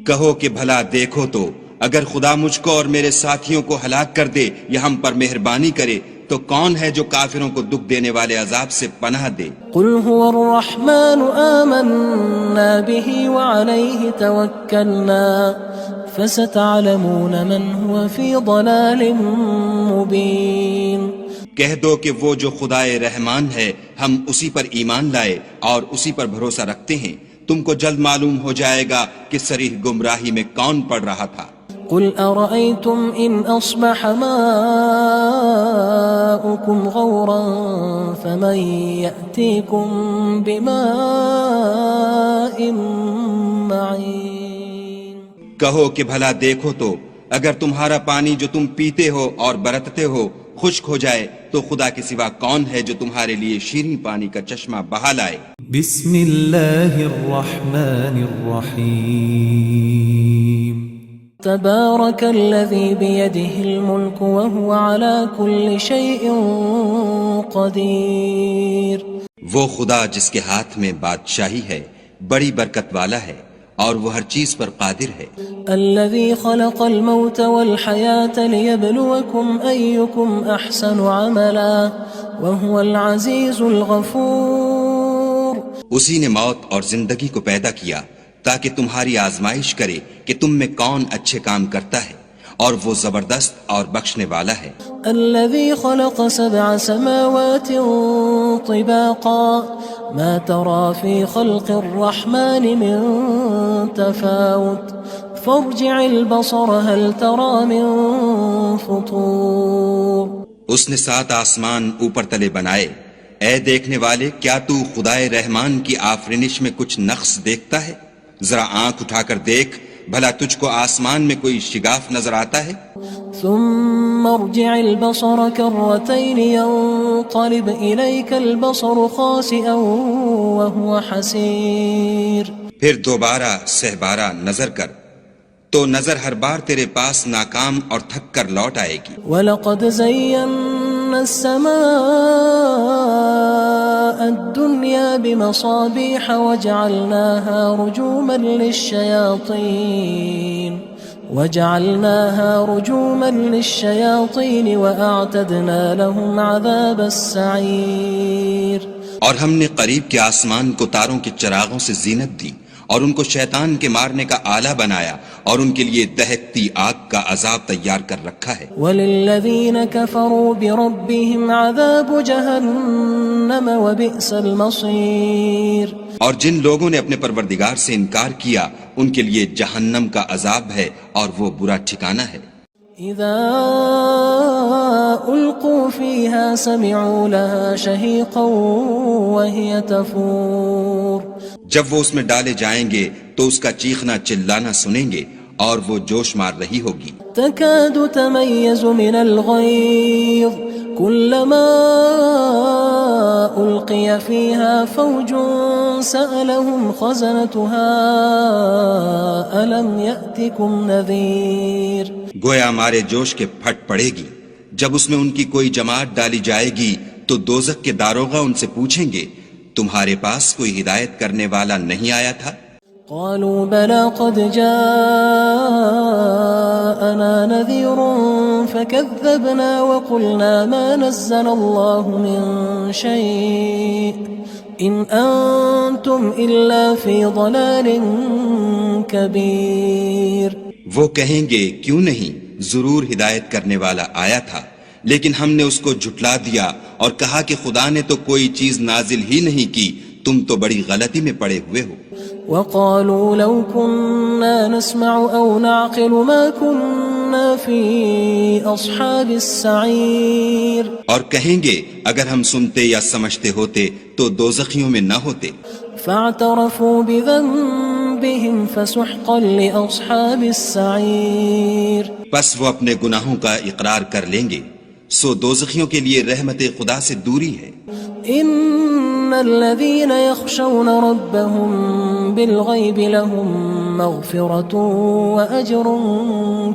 کہو کہ بھلا دیکھو تو اگر خدا مجھ کو اور میرے ساتھیوں کو ہلاک کر دے یا ہم پر مہربانی کرے تو کون ہے جو کافروں کو دکھ دینے والے عذاب سے پناہ دے؟ قل هو الرحمن آمنا به وعليه توكلنا فستعلمون من هو في ضلال مبين۔ کہہ دو کہ وہ جو خدائے رحمان ہے ہم اسی پر ایمان لائے اور اسی پر بھروسہ رکھتے ہیں، تم کو جلد معلوم ہو جائے گا کہ صریح گمراہی میں کون پڑ رہا تھا۔ قل أرأيتم إن أصبح ماؤكم غورا فمن يأتيكم بماء معين۔ کہو کہ بھلا دیکھو تو اگر تمہارا پانی جو تم پیتے ہو اور برتتے ہو خشک ہو جائے تو خدا کے سوا کون ہے جو تمہارے لیے شیریں پانی کا چشمہ بہا لائے؟ بسم اللہ الرحمن الرحیم۔ تبارك الذي بيده الملك وهو على كل شيء قدير۔ وہ خدا جس کے ہاتھ میں بادشاہی ہے بڑی برکت والا ہے اور وہ ہر چیز پر قادر ہے۔ الذي خلق الموت والحياة ليبلوكم أيكم أحسن عملا وهو العزيز الغفور۔ اسی نے موت اور زندگی کو پیدا کیا تاکہ تمہاری آزمائش کرے کہ تم میں کون اچھے کام کرتا ہے اور وہ زبردست اور بخشنے والا ہے۔ الذي خلق 7 سماوات طباقا ما ترى في خلق الرحمن من تفاوت فارجع البصر هل ترى من فطور۔ اس نے 7 آسمان اوپر تلے بنائے، اے دیکھنے والے کیا تو خدائے رحمان کی آفرینش میں کچھ نقص دیکھتا ہے؟ ذرا آنکھ اٹھا کر دیکھ، بھلا تجھ کو آسمان میں کوئی شگاف نظر آتا ہے؟ ثم ارجع البصر كرتين ينقلب إليك البصر خاسئا وهو حسير. پھر دوبارہ سہبارہ نظر کر تو نظر ہر بار تیرے پاس ناکام اور تھک کر لوٹ آئے گی. وَلَقَدْ زَيَّنَّا السَّمَاءَ الدُّنْيَا بِمَصَابِيحَ وَجَعَلْنَاهَا رُجُومًا لِلشَّيَاطِينِ وَأَعْتَدْنَا لَهُمْ عَذَابَ السَّعِيرِ. اور ہم نے قریب کے آسمان کو تاروں کے چراغوں سے زینت دی اور ان کو شیطان کے مارنے کا آلہ بنایا اور ان کے لیے دہکتی آگ کا عذاب تیار کر رکھا ہے. وَلِلَّذِينَ كَفَرُوا بِرَبِّهِمْ عَذَابُ جَهَنَّمَ وَبِئْسَ الْمَصِيرُ. اور جن لوگوں نے اپنے پروردگار سے انکار کیا ان کے لیے جہنم کا عذاب ہے اور وہ برا ٹھکانہ ہے. اذا القوا فيها سمعوا لها شهيقا وهي تفور. جب وہ اس میں ڈالے جائیں گے تو اس کا چیخنا چلانا سنیں گے اور وہ جوش مار رہی ہوگی. تكاد تميز من الغيظ كلما ألقي فيها فوج سألهم خزنتها ألم يأتكم نذير. گویا ہمارے جوش کے پھٹ پڑے گی جب اس میں ان کی کوئی جماعت ڈالی جائے گی تو دوزخ کے داروغہ ان سے پوچھیں گے تمہارے پاس کوئی ہدایت کرنے والا نہیں آیا تھا؟ قالوا بلى قد جاءنا نذير فكذبنا وقلنا ما نزل الله من شيء إن أنتم إلا في ضلال كبير. وہ کہیں گے کیوں نہیں، ضرور ہدایت کرنے والا آیا تھا، لیکن ہم نے اس کو جھٹلا دیا اور کہا کہ خدا نے تو کوئی چیز نازل ہی نہیں کی، تم تو بڑی غلطی میں پڑے ہوئے ہو. وقالوا لو كنا نسمع أو نعقل ما كنا في أصحاب السعير. اور کہیں گے اگر ہم سنتے یا سمجھتے ہوتے تو دوزخیوں میں نہ ہوتے. فاعترفوا بذنبهم فسحقا لأصحاب السعير. پس وہ اپنے گناہوں کا اقرار کر لیں گے، سو دوزخیوں کے لیے رحمت خدا سے دوری ہے. ان الذين يخشون ربهم بالغيب لهم مغفرة واجر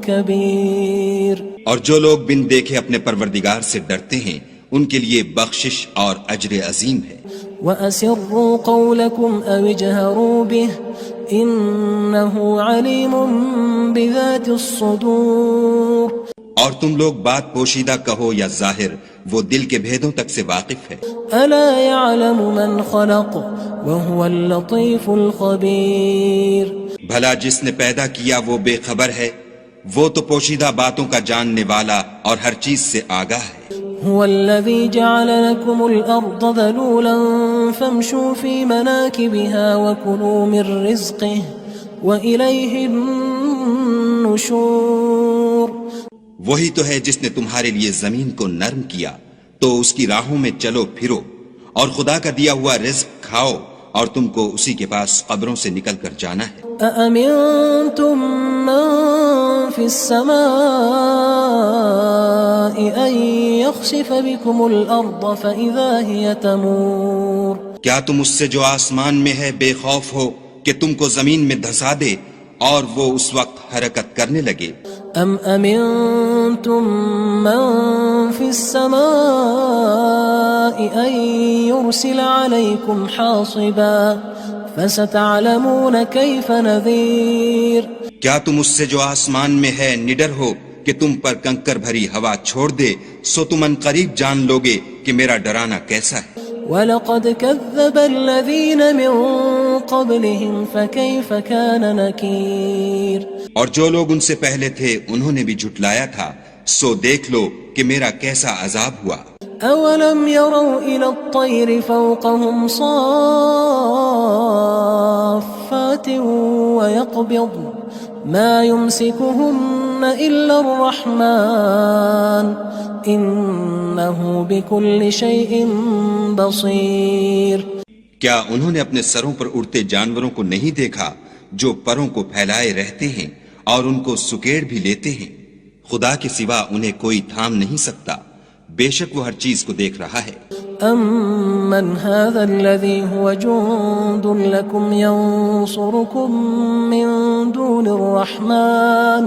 كبير. اور جو لوگ بن دیکھے اپنے پروردگار سے ڈرتے ہیں ان کے لیے بخشش اور اجر عظیم ہے. واسروا قولكم او اجهروا به انه عليم بذات الصدور. اور تم لوگ بات پوشیدہ کہو یا ظاہر، وہ دل کے بھیدوں تک سے واقف ہے. الا يعلم من خلق وهو اللطيف الخبير. بھلا جس نے پیدا کیا وہ بے خبر ہے، وہ تو پوشیدہ باتوں کا جاننے والا اور ہر چیز سے آگاہ ہے. هو الذي جعل لكم الأرض ذلولا فامشوا في مناكبها وكلوا من رزقه وإليه النشور. وہی تو ہے جس نے تمہارے لیے زمین کو نرم کیا تو اس کی راہوں میں چلو پھرو اور خدا کا دیا ہوا رزق کھاؤ اور تم کو اسی کے پاس قبروں سے نکل کر جانا ہے. أأمنتم من في السماء أن يخسف بكم الأرض فإذا هي تمور. کیا تم اس سے جو آسمان میں ہے بے خوف ہو کہ تم کو زمین میں دھسا دے اور وہ اس وقت حرکت کرنے لگے؟ ام امنتم من في السماء ان يرسل عليكم حاصبا فستعلمون كيف نذير. کیا تم اس سے جو آسمان میں ہے نڈر ہو کہ تم پر کنکر بھری ہوا چھوڑ دے، سو تم ان قریب جان لوگے کہ میرا ڈرانا کیسا ہے. وَلَقَدْ كَذَّبَ الَّذِينَ مِن قَبْلِهِمْ فَكَيْفَ كَانَ نَكِيرٌ. اور جو لوگ ان سے پہلے تھے انہوں نے بھی جھٹلایا تھا، سو دیکھ لو کہ میرا کیسا عذاب ہوا. أَوَلَمْ يَرَوْا إِلَى الطَّيْرِ فَوْقَهُمْ صَافَّاتٍ وَيَقْبِضْنَ مَا يُمْسِكُهُنَّ إِلَّا الرَّحْمَنُ إنه بكل شيء بصير. کیا انہوں نے اپنے سروں پر اڑتے جانوروں کو نہیں دیکھا جو پروں کو پھیلائے رہتے ہیں اور ان کو سکیڑ بھی لیتے ہیں؟ خدا کے سوا انہیں کوئی تھام نہیں سکتا، بے شک وہ ہر چیز کو دیکھ رہا ہے. أَمَّنْ هَذَا الَّذِي هُوَ جُندٌ لَكُمْ يَنصُرُكُم مِّن دُونِ الرَّحْمَنِ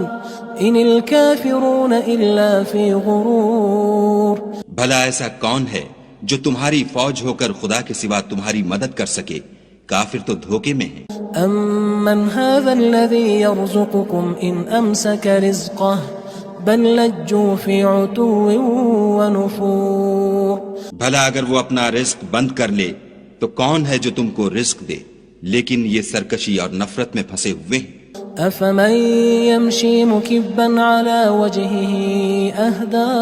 إِنِ الْكَافِرُونَ إِلَّا فِي غُرُورٍ. بھلا ایسا کون ہے جو تمہاری فوج ہو کر خدا کے سوا تمہاری مدد کر سکے؟ کافر تو دھوکے میں ہیں. أَمَّنْ هَذَا الَّذِي يَرْزُقُكُمْ إِنْ أَمْسَكَ رِزْقَهُ بل لجوا فی عتو ونفور. بھلا اگر وہ اپنا رزق بند کر لے تو کون ہے جو تم کو رزق دے؟ لیکن یہ سرکشی اور نفرت میں پھنسے ہوئے ہیں. افمن يمشي مكبا على وجهه اهدى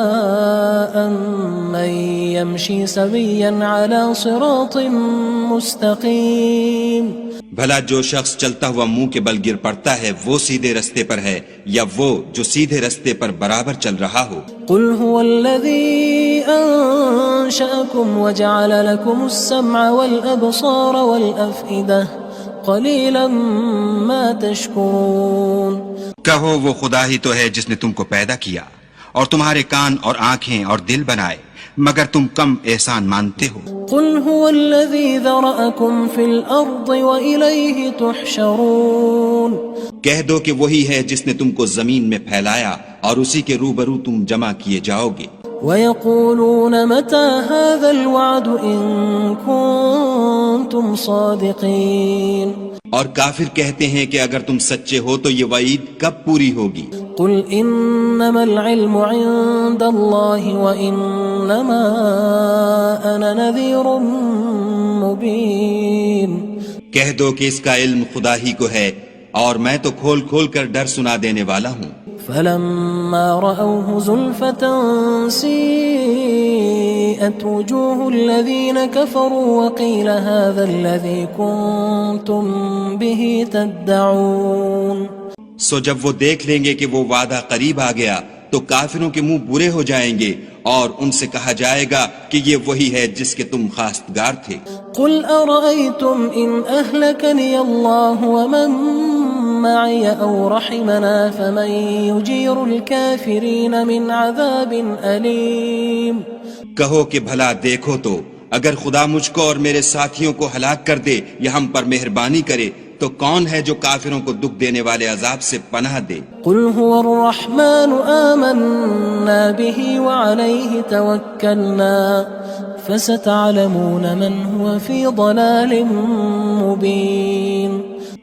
من يمشي سويا على صراط مستقيم. بھلا جو شخص چلتا ہوا منہ کے بل گر پڑتا ہے وہ سیدھے رستے پر ہے یا وہ جو سیدھے رستے پر برابر چل رہا ہو؟ قل هو الذي انشأكم وجعل لكم السمع والابصار والافئدة قلیلا ما تشکرون. کہو وہ خدا ہی تو ہے جس نے تم کو پیدا کیا اور تمہارے کان اور آنکھیں اور دل بنائے، مگر تم کم احسان مانتے ہو. قل هو الذی ذرأکم فی الارض وإلیہ تحشرون. کہہ دو کہ وہی ہے جس نے تم کو زمین میں پھیلایا اور اسی کے روبرو تم جمع کیے جاؤ گے. وَيَقُولُونَ مَتَى هَذَا الْوَعْدُ إِن كُنتُمْ صَادِقِينَ. اور کافر کہتے ہیں کہ اگر تم سچے ہو تو یہ وعید کب پوری ہوگی؟ قُلْ إِنَّمَا الْعِلْمُ عِندَ اللَّهِ وَإِنَّمَا أَنَا نَذِيرٌ مُبِينٌ. کہہ دو کہ اس کا علم خدا ہی کو ہے اور میں تو کھول کھول کر ڈر سنا دینے والا ہوں. فلما رأوه زلفة سيئت وجوه الذين كفروا وقيل هذا الذي كنتم به تدعون. سو جب وہ دیکھ لیں گے کہ وہ وعدہ قریب آ گیا تو کافروں کے منہ برے ہو جائیں گے اور ان سے کہا جائے گا کہ یہ وہی ہے جس کے تم خواستگار تھے. قل أرأيتم إن أهلكني الله ومن معي أو رحمنا فمن يجير الكافرين من عذاب أليم. کہو کہ بھلا دیکھو تو اگر خدا مجھ کو اور میرے ساتھیوں کو ہلاک کر دے یا ہم پر مہربانی کرے تو کون ہے جو کافروں کو دکھ دینے والے عذاب سے پناہ دے؟ قل هو الرحمن آمنا به وعليه توكلنا فستعلمون من هو في ضلال مبين.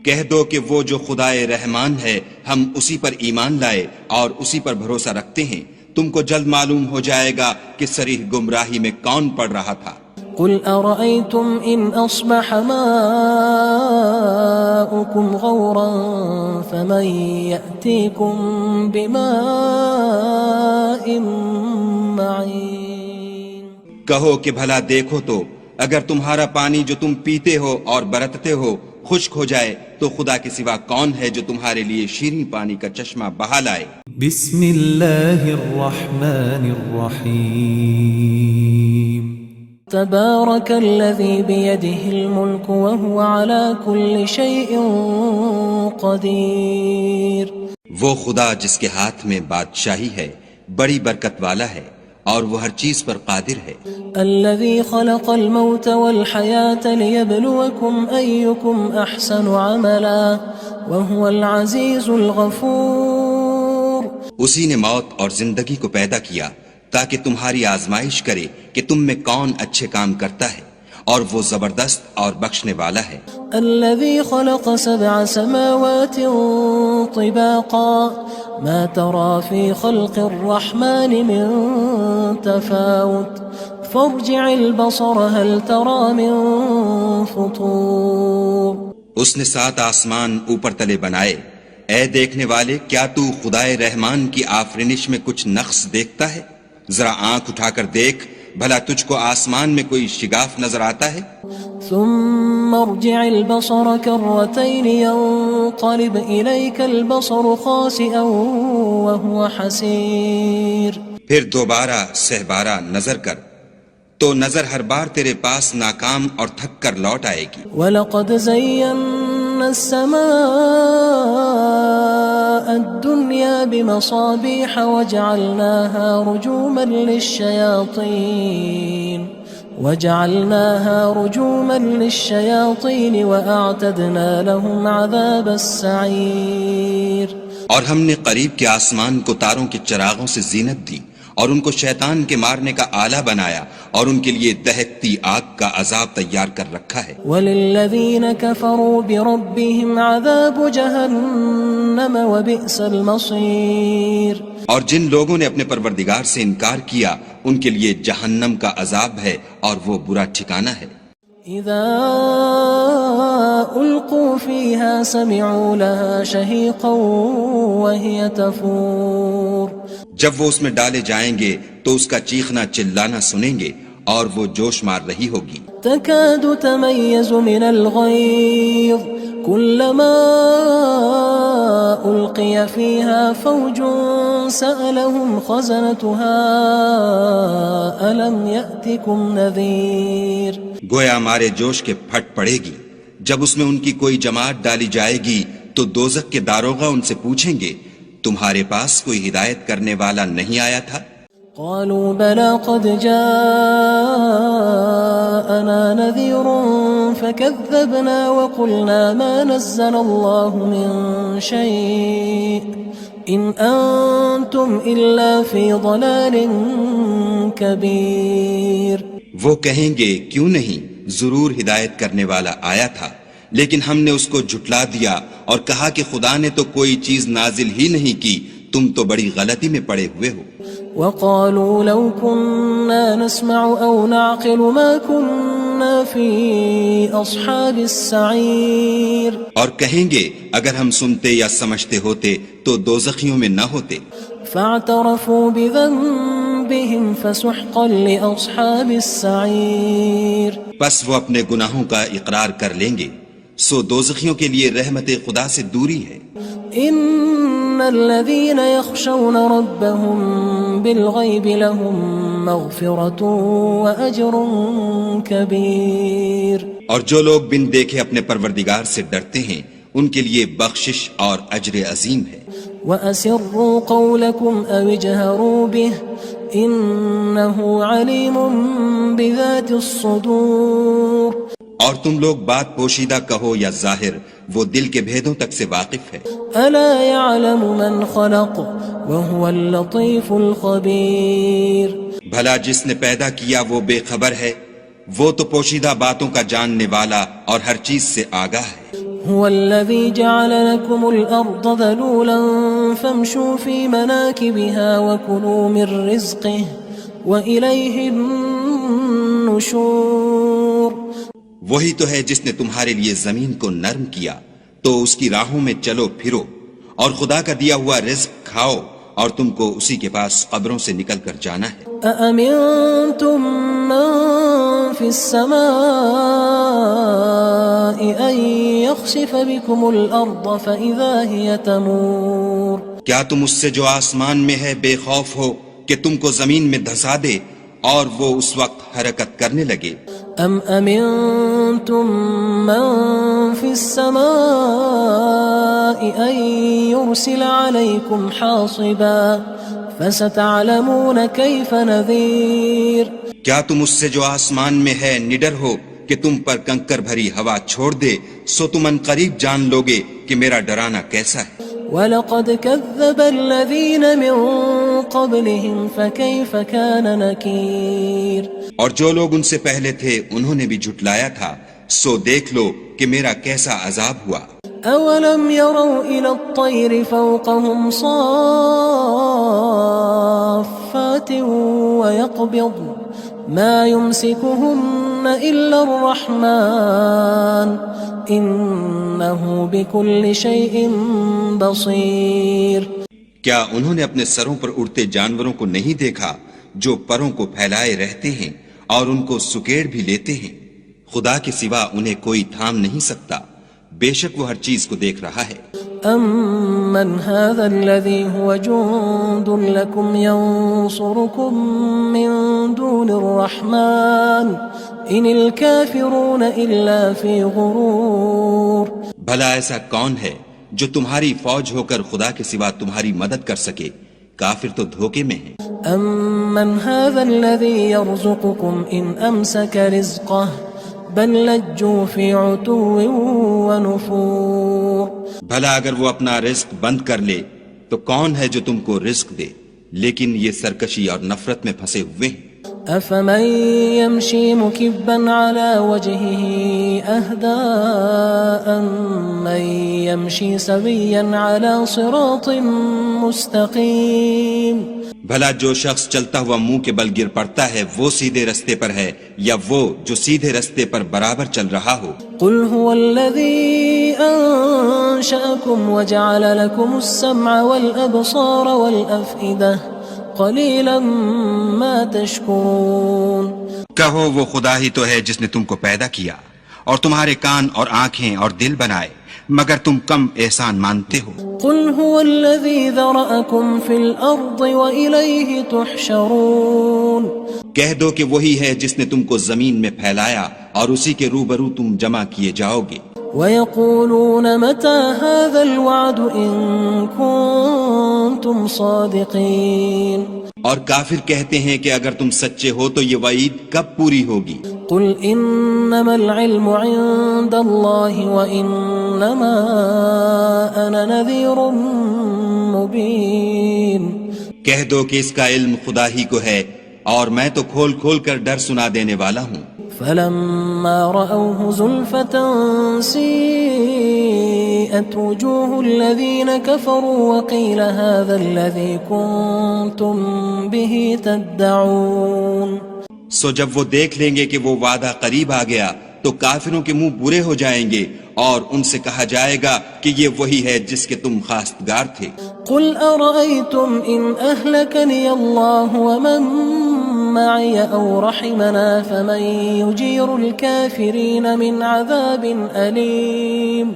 کہہ دو کہ وہ جو خدائے رحمان ہے ہم اسی پر ایمان لائے اور اسی پر بھروسہ رکھتے ہیں، تم کو جلد معلوم ہو جائے گا کہ صریح گمراہی میں کون پڑ رہا تھا. قل أرأيتم إن أصبح ماؤكم غورا فمن يأتيكم بماء معين. کہو کہ بھلا دیکھو تو اگر تمہارا پانی جو تم پیتے ہو اور برتتے ہو خشک ہو جائے تو خدا کے سوا کون ہے جو تمہارے لیے شیریں پانی کا چشمہ بہا لائے. بسم اللہ الرحمن الرحیم. تبارك الذي بيده الملك وهو على كل شيء قدير. وہ خدا جس کے ہاتھ میں بادشاہی ہے بڑی برکت والا ہے اور وہ ہر چیز پر قادر ہے. الذي خلق الموت والحياة ليبلوكم أيكم أحسن عملا وهو العزيز الغفور. اسی نے موت اور زندگی کو پیدا کیا تاکہ تمہاری آزمائش کرے کہ تم میں کون اچھے کام کرتا ہے اور وہ زبردست اور بخشنے والا ہے. الذي خلق 7 سماوات طباقا ما ترى في خلق الرحمن من تفاوت فارجع البصر هل ترى من فطور. اس نے 7 آسمان اوپر تلے بنائے. اے دیکھنے والے کیا تو خدائے رحمان کی آفرینش میں کچھ نقص دیکھتا ہے؟ ذرا آنکھ اٹھا کر دیکھ بھلا تجھ کو آسمان میں کوئی شگاف نظر آتا ہے؟ ثم ارجع البصر كرتين ينقلب إليك البصر خاسئا وهو حسير. پھر دوبارہ سہبارہ نظر کر تو نظر ہر بار تیرے پاس ناکام اور تھک کر لوٹ آئے گی. وَلَقَدْ زَيَّنَّا السَّمَاءَ الدُّنْيَا بِمَصَابِيحَ وَجَعَلْنَاهَا رُجُومًا لِلشَّيَاطِينِ وَأَعْتَدْنَا لَهُمْ عَذَابَ السَّعِيرِ. اور ہم نے قریب کے آسمان کو تاروں کے چراغوں سے زینت دی اور ان کو شیطان کے مارنے کا آلہ بنایا اور ان کے لیے دہکتی آگ کا عذاب تیار کر رکھا ہے. وَلِلَّذِينَ كَفَرُوا بِرَبِّهِمْ عَذَابُ جَهَنَّمَ وَبِئْسَ الْمَصِيرُ. اور جن لوگوں نے اپنے پروردگار سے انکار کیا ان کے لیے جہنم کا عذاب ہے اور وہ برا ٹھکانہ ہے. اذا القوا فيها سمعوا لها شهيقا وهي تفور. جب وہ اس میں ڈالے جائیں گے تو اس کا چیخنا چلانا سنیں گے اور وہ جوش مار رہی ہوگی. تكاد تميز من الغيظ كلما ألقي فيها فوج سألهم خزنتها ألم يأتكم نذير. گویا مارے جوش کے پھٹ پڑے گی. جب اس میں ان کی کوئی جماعت ڈالی جائے گی تو دوزخ کے داروغہ ان سے پوچھیں گے تمہارے پاس کوئی ہدایت کرنے والا نہیں آیا تھا؟ قالوا بلى قد جاءنا نذير فكذبنا وقلنا ما نزل الله من شيء إن أنتم إلا في ضلال كبير. وہ کہیں گے کیوں نہیں، ضرور ہدایت کرنے والا آیا تھا، لیکن ہم نے اس کو جھٹلا دیا اور کہا کہ خدا نے تو کوئی چیز نازل ہی نہیں کی، تم تو بڑی غلطی میں پڑے ہوئے ہو. وقالوا لو كنا نسمع أو نعقل ما كنا في أصحاب السعير. اور کہیں گے اگر ہم سنتے یا سمجھتے ہوتے تو دوزخیوں میں نہ ہوتے. فاعترفوا بذنبهم فسحقا لأصحاب السعير. پس وہ اپنے گناہوں کا اقرار کر لیں گے، سو دوزخیوں کے لیے رحمت خدا سے دوری ہے. ان الذين يخشون ربهم بالغيب لهم مغفرة وأجر كبير. اور جو لوگ بن دیکھے اپنے پروردگار سے ڈرتے ہیں ان کے لیے بخشش اور اجر عظیم ہے. وَأَسِرُّوا قَوْلَكُمْ أَوِ اجْهَرُوا بِهِ إِنَّهُ عَلِيمٌ بِذَاتِ الصُّدُورِ. اور تم لوگ بات پوشیدہ کہو یا ظاہر، وہ دل کے بھیدوں تک سے واقف ہے. أَلَا يَعْلَمُ مَنْ خَلَقَ وَهُوَ اللَّطِيفُ الْخَبِيرُ. بھلا جس نے پیدا کیا وہ بے خبر ہے، وہ تو پوشیدہ باتوں کا جاننے والا اور ہر چیز سے آگاہ ہے. هو الذي جعل لكم الأرض ذلولا فامشوا في مناكبها وكلوا من رزقه وإليه النشور. وہی تو ہے جس نے تمہارے لیے زمین کو نرم کیا تو اس کی راہوں میں چلو پھرو اور خدا کا دیا ہوا رزق کھاؤ اور تم کو اسی کے پاس قبروں سے نکل کر جانا ہے. أأمنتم من في السماء أن يخسف بكم الأرض فإذا هي تمور. کیا تم اس سے جو آسمان میں ہے بے خوف ہو کہ تم کو زمین میں دھسا دے اور وہ اس وقت حرکت کرنے لگے؟ أم أمنتم من في السماء أن يرسل عليكم حاصبا فستعلمون كيف نذير. کیا تم اس سے جو آسمان میں ہے نڈر ہو کہ تم پر کنکر بھری ہوا چھوڑ دے، سو تم ان قریب جان لوگے کہ میرا ڈرانا کیسا ہے. وَلَقَدْ كَذَّبَ الَّذِينَ مِن قَبْلِهِمْ فَكَيْفَ كَانَ نَكِيرٌ. اور جو لوگ ان سے پہلے تھے انہوں نے بھی جھٹلایا تھا، سو دیکھ لو کہ میرا کیسا عذاب ہوا. أَوَلَمْ يَرَوْا إِلَى الطَّيْرِ فَوْقَهُمْ صَافَّاتٍ وَيَقْبِضْنَ مَا يُمْسِكُهُنَّ إِلَّا الرَّحْمَنُ إِنَّهُ بِكُلِّ شَيْءٍ بَصِيرٌ. کیا انہوں نے اپنے سروں پر اڑتے جانوروں کو نہیں دیکھا جو پروں کو پھیلائے رہتے ہیں اور ان کو سکیڑ بھی لیتے ہیں؟ خدا کے سوا انہیں کوئی تھام نہیں سکتا، بے شک وہ ہر چیز کو دیکھ رہا ہے. أَمَّنْ هَذَا الَّذِي هُوَ جُندٌ لَكُمْ يَنصُرُكُم مِّن دُونِ الرَّحْمَٰنِ إِنِ الْكَافِرُونَ إِلَّا فِي غُرُورٍ بھلا ایسا کون ہے جو تمہاری فوج ہو کر خدا کے سوا تمہاری مدد کر سکے؟ کافر تو دھوکے میں ہیں۔ أَمَّنْ هَذَا الَّذِي يَرْزُقُكُمْ إِنْ أَمْسَكَ رِزْقَهُ بَل لَجُّوا فِي عُتُوٍّ وَنُفُورٍ بھلا اگر وہ اپنا رزق بند کر لے تو کون ہے جو تم کو رزق دے؟ لیکن یہ سرکشی اور نفرت میں پھنسے ہوئے ہیں۔ أَفَمَن يَمْشِي مُكِبًّا عَلَى وَجْهِهِ أَهْدَىٰ أَمَّن يَمْشِي سَوِيًّا عَلَى صِرَاطٍ مُّسْتَقِيمٍ بھلا جو شخص چلتا ہوا منہ کے بل گر پڑتا ہے وہ سیدھے رستے پر ہے یا وہ جو سیدھے رستے پر برابر چل رہا ہو؟ قُلْ هُوَ الَّذِي أَنشَأَكُمْ وَجَعَلَ لَكُمُ السَّمْعَ وَالْأَبْصَارَ وَالْأَفْئِدَةَ قَلِيلًا مَا تَشْكُرُونَ کہو وہ خدا ہی تو ہے جس نے تم کو پیدا کیا اور تمہارے کان اور آنکھیں اور دل بنائے، مگر تم کم احسان مانتے ہو۔ قُلْ هُوَ الَّذِي ذَرَأَكُمْ فِي الْأَرْضِ وَإِلَيْهِ تُحْشَرُونَ کہہ دو کہ وہی ہے جس نے تم کو زمین میں پھیلایا اور اسی کے روبرو تم جمع کیے جاؤ گے۔ وَيَقُولُونَ مَتَىٰ هَٰذَا الْوَعْدُ إِن كُنتُمْ صَادِقِينَ اور کافر کہتے ہیں کہ اگر تم سچے ہو تو یہ وعید کب پوری ہوگی؟ قُلْ إِنَّمَا الْعِلْمُ عِندَ اللَّهِ وَإِنَّمَا أَنَا نَذِيرٌ مُّبِينٌ کہہ دو کہ اس کا علم خدا ہی کو ہے اور میں تو کھول کھول کر ڈر سنا دینے والا ہوں۔ فَلَمَّا رَأَوْهُ زُلْفَةً سِيئَتْ وُجُوهُ الَّذِينَ كَفَرُوا وَقِيلَ هَٰذَا الَّذِي كُنتُم بِهِ تَدَّعُونَ سو جب وہ دیکھ لیں گے کہ وہ وعدہ قریب آ گیا تو کافروں کے منہ برے ہو جائیں گے اور ان سے کہا جائے گا کہ یہ وہی ہے جس کے تم خواستگار تھے۔ قُلْ أَرَأَيْتُمْ إِنْ أَهْلَكَنِيَ اللَّهُ وَمَن مَّعِيَ أَوْ رَحِمَنَا فَمَن يُجِيرُ الْكَافِرِينَ مِنْ عَذَابٍ أَلِيمٍ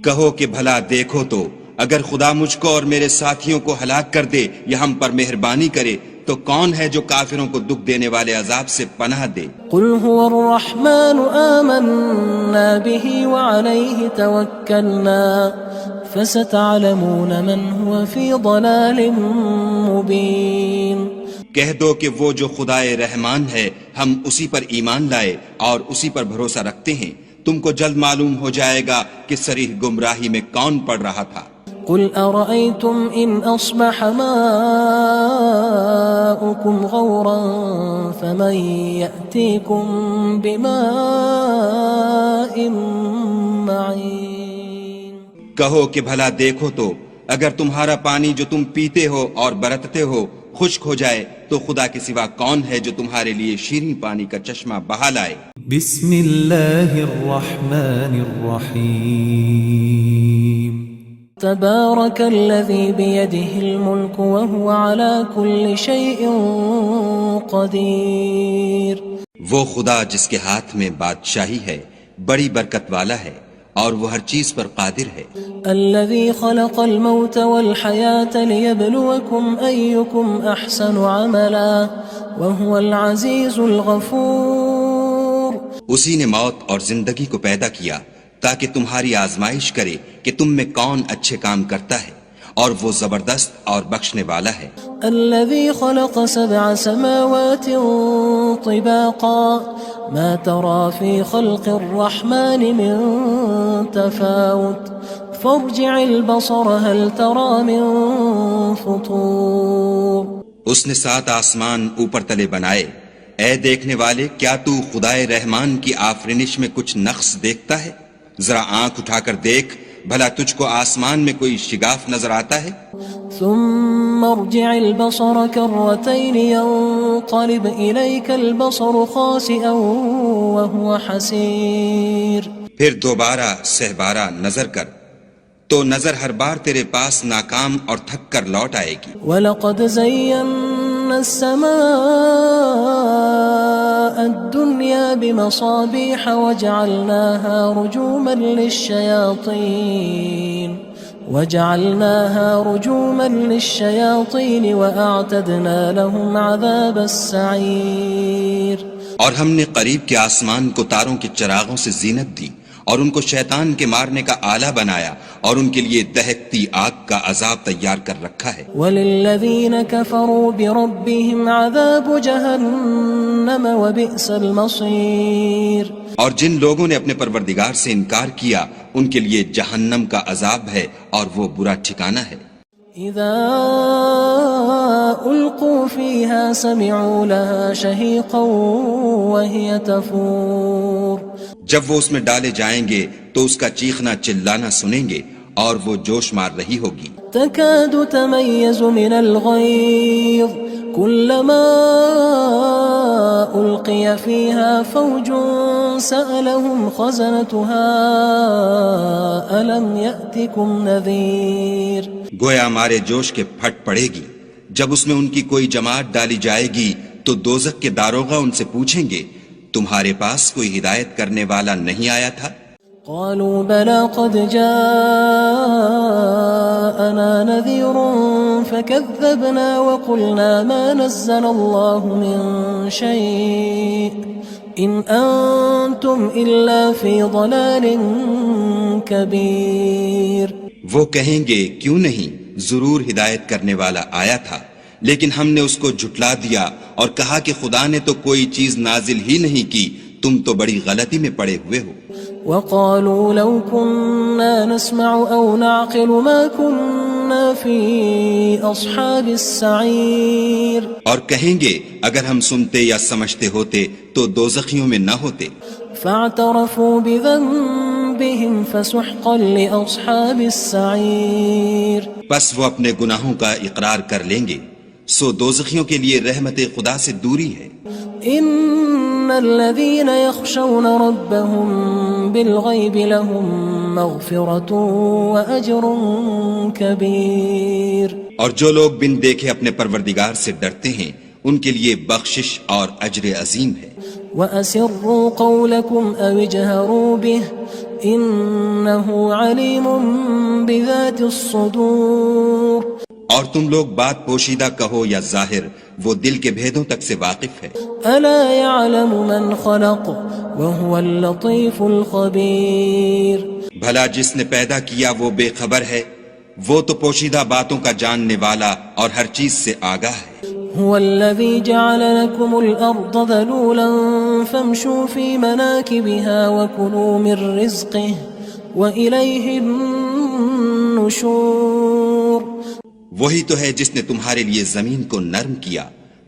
کہو کہ بھلا دیکھو تو اگر خدا مجھ کو اور میرے ساتھیوں کو ہلاک کر دے یا ہم پر مہربانی کرے تو کون ہے جو کافروں کو دکھ دینے والے عذاب سے پناہ دے؟ قُلْ هُوَ الرَّحْمَٰنُ آمَنَّا بِهِ وَعَلَيْهِ تَوَكَّلْنَا فَسَتَعْلَمُونَ مَنْ هُوَ فِي ضَلَالٍ مُّبِينٍ کہہ دو کہ وہ جو خدائے رحمان ہے ہم اسی پر ایمان لائے اور اسی پر بھروسہ رکھتے ہیں، تم کو جلد معلوم ہو جائے گا کہ صریح گمراہی میں کون پڑ رہا تھا۔ قُلْ أَرَأَيْتُمْ إِنْ أَصْبَحَ مَاؤُكُمْ غَوْرًا فَمَن يَأْتِيكُم بِمَاءٍ مَّعِينٍ کہو کہ بھلا دیکھو تو اگر تمہارا پانی جو تم پیتے ہو اور برتتے ہو خشک ہو جائے تو خدا کے سوا کون ہے جو تمہارے لیے شیریں پانی کا چشمہ بہا لائے؟ بسم اللہ الرحمن الرحیم تبارك الذي بيده الملك وهو على كل شيء قدير وہ خدا جس کے ہاتھ میں بادشاہی ہے بڑی برکت والا ہے اور وہ ہر چیز پر قادر ہے۔ الذي خلق الموت والحياة ليبلوكم أيكم أحسن عملا وهو العزيز الغفور اسی نے موت اور زندگی کو پیدا کیا تاکہ تمہاری آزمائش کرے کہ تم میں کون اچھے کام کرتا ہے اور وہ زبردست اور بخشنے والا ہے۔ الذي خلق 7 سماوات طباقا ما ترى في خلق الرحمن من تفاوت فارجع البصر هل ترى من فطور اس نے 7 آسمان اوپر تلے بنائے، اے دیکھنے والے کیا تو خدائے رحمان کی آفرینش میں کچھ نقص دیکھتا ہے؟ ذرا آنکھ اٹھا کر دیکھ بھلا تجھ کو آسمان میں کوئی شگاف نظر آتا ہے؟ ثم ارجع البصر كرتين ينقلب إليك البصر خاسئا وهو حسير پھر دوبارہ سہبارہ نظر کر تو نظر ہر بار تیرے پاس ناکام اور تھک کر لوٹ آئے گی۔ وَلَقَدْ زَيَّنَّا السَّمَاءَ الدُّنْيَا بِمَصَابِيحَ وَجَعَلْنَاهَا رُجُومًا لِلشَّيَاطِينِ وجعلناها رجوما للشياطين وأعتدنا لهم عذاب السعير. اور ہم نے قریب کے آسمان کو تاروں کے چراغوں سے زینت دی اور ان کو شیطان کے مارنے کا آلہ بنایا اور ان کے لیے دہکتی آگ کا عذاب تیار کر رکھا ہے. وَلِلَّذِينَ كَفَرُوا بِرَبِّهِمْ عَذَابُ جَهَنَّمَ وَبِئْسَ الْمَصِيرُ. اور جن لوگوں نے اپنے پروردگار سے انکار کیا ان کے لیے جہنم کا عذاب ہے اور وہ برا ٹھکانہ ہے. اذا القوا فيها سمعوا لها شهيقا وهي تفور. جب وہ اس میں ڈالے جائیں گے تو اس کا چیخنا چلانا سنیں گے اور وہ جوش مار رہی ہوگی. تكاد تميز من الغيظ كلما ألقي فيها فوج سألهم خزنتها ألم يأتكم نذير. گویا ہمارے جوش کے پھٹ پڑے گی جب اس میں ان کی کوئی جماعت ڈالی جائے گی تو دوزخ کے داروغہ ان سے پوچھیں گے تمہارے پاس کوئی ہدایت کرنے والا نہیں آیا تھا؟ قالوا بلى قد جاءنا نذير فكذبنا وقلنا ما نزل الله من شيء إن أنتم إلا في ضلال كبير. وہ کہیں گے کیوں نہیں، ضرور ہدایت کرنے والا آیا تھا، لیکن ہم نے اس کو جھٹلا دیا اور کہا کہ خدا نے تو کوئی چیز نازل ہی نہیں کی، تم تو بڑی غلطی میں پڑے ہوئے ہو. وقالوا لو كنا نسمع أو نعقل ما كنا في أصحاب السعير. اور کہیں گے اگر ہم سنتے یا سمجھتے ہوتے تو دوزخیوں میں نہ ہوتے. فاعترفوا بذنبهم فسحقا لأصحاب السعير. بس وہ اپنے گناہوں کا اقرار کر لیں گے، سو دوزخیوں کے لیے رحمت خدا سے دوری ہے. ان الذين يخشون ربهم بالغيب لهم مغفرة وأجر كبير. اور جو لوگ بن دیکھے اپنے پروردگار سے ڈرتے ہیں ان کے لیے بخشش اور اجر عظیم ہے. وَأَسِرُّوا قَوْلَكُمْ أَوِ اجْهَرُوا بِهِ إِنَّهُ عَلِيمٌ بِذَاتِ الصُّدُورِ. اور تم لوگ بات پوشیدہ کہو یا ظاہر، وہ دل کے بھیدوں تک سے واقف ہے. أَلَا يَعْلَمُ مَنْ خَلَقَ وَهُوَ اللَّطِيفُ الْخَبِيرُ. بھلا جس نے پیدا کیا وہ بے خبر ہے، وہ تو پوشیدہ باتوں کا جاننے والا اور ہر چیز سے آگاہ ہے. هو الذي جعل لكم الأرض ذلولا فامشوا في مناكبها وكلوا من رزقه وإليه النشور. وہی تو ہے جس نے تمہارے لیے زمین کو نرم کیا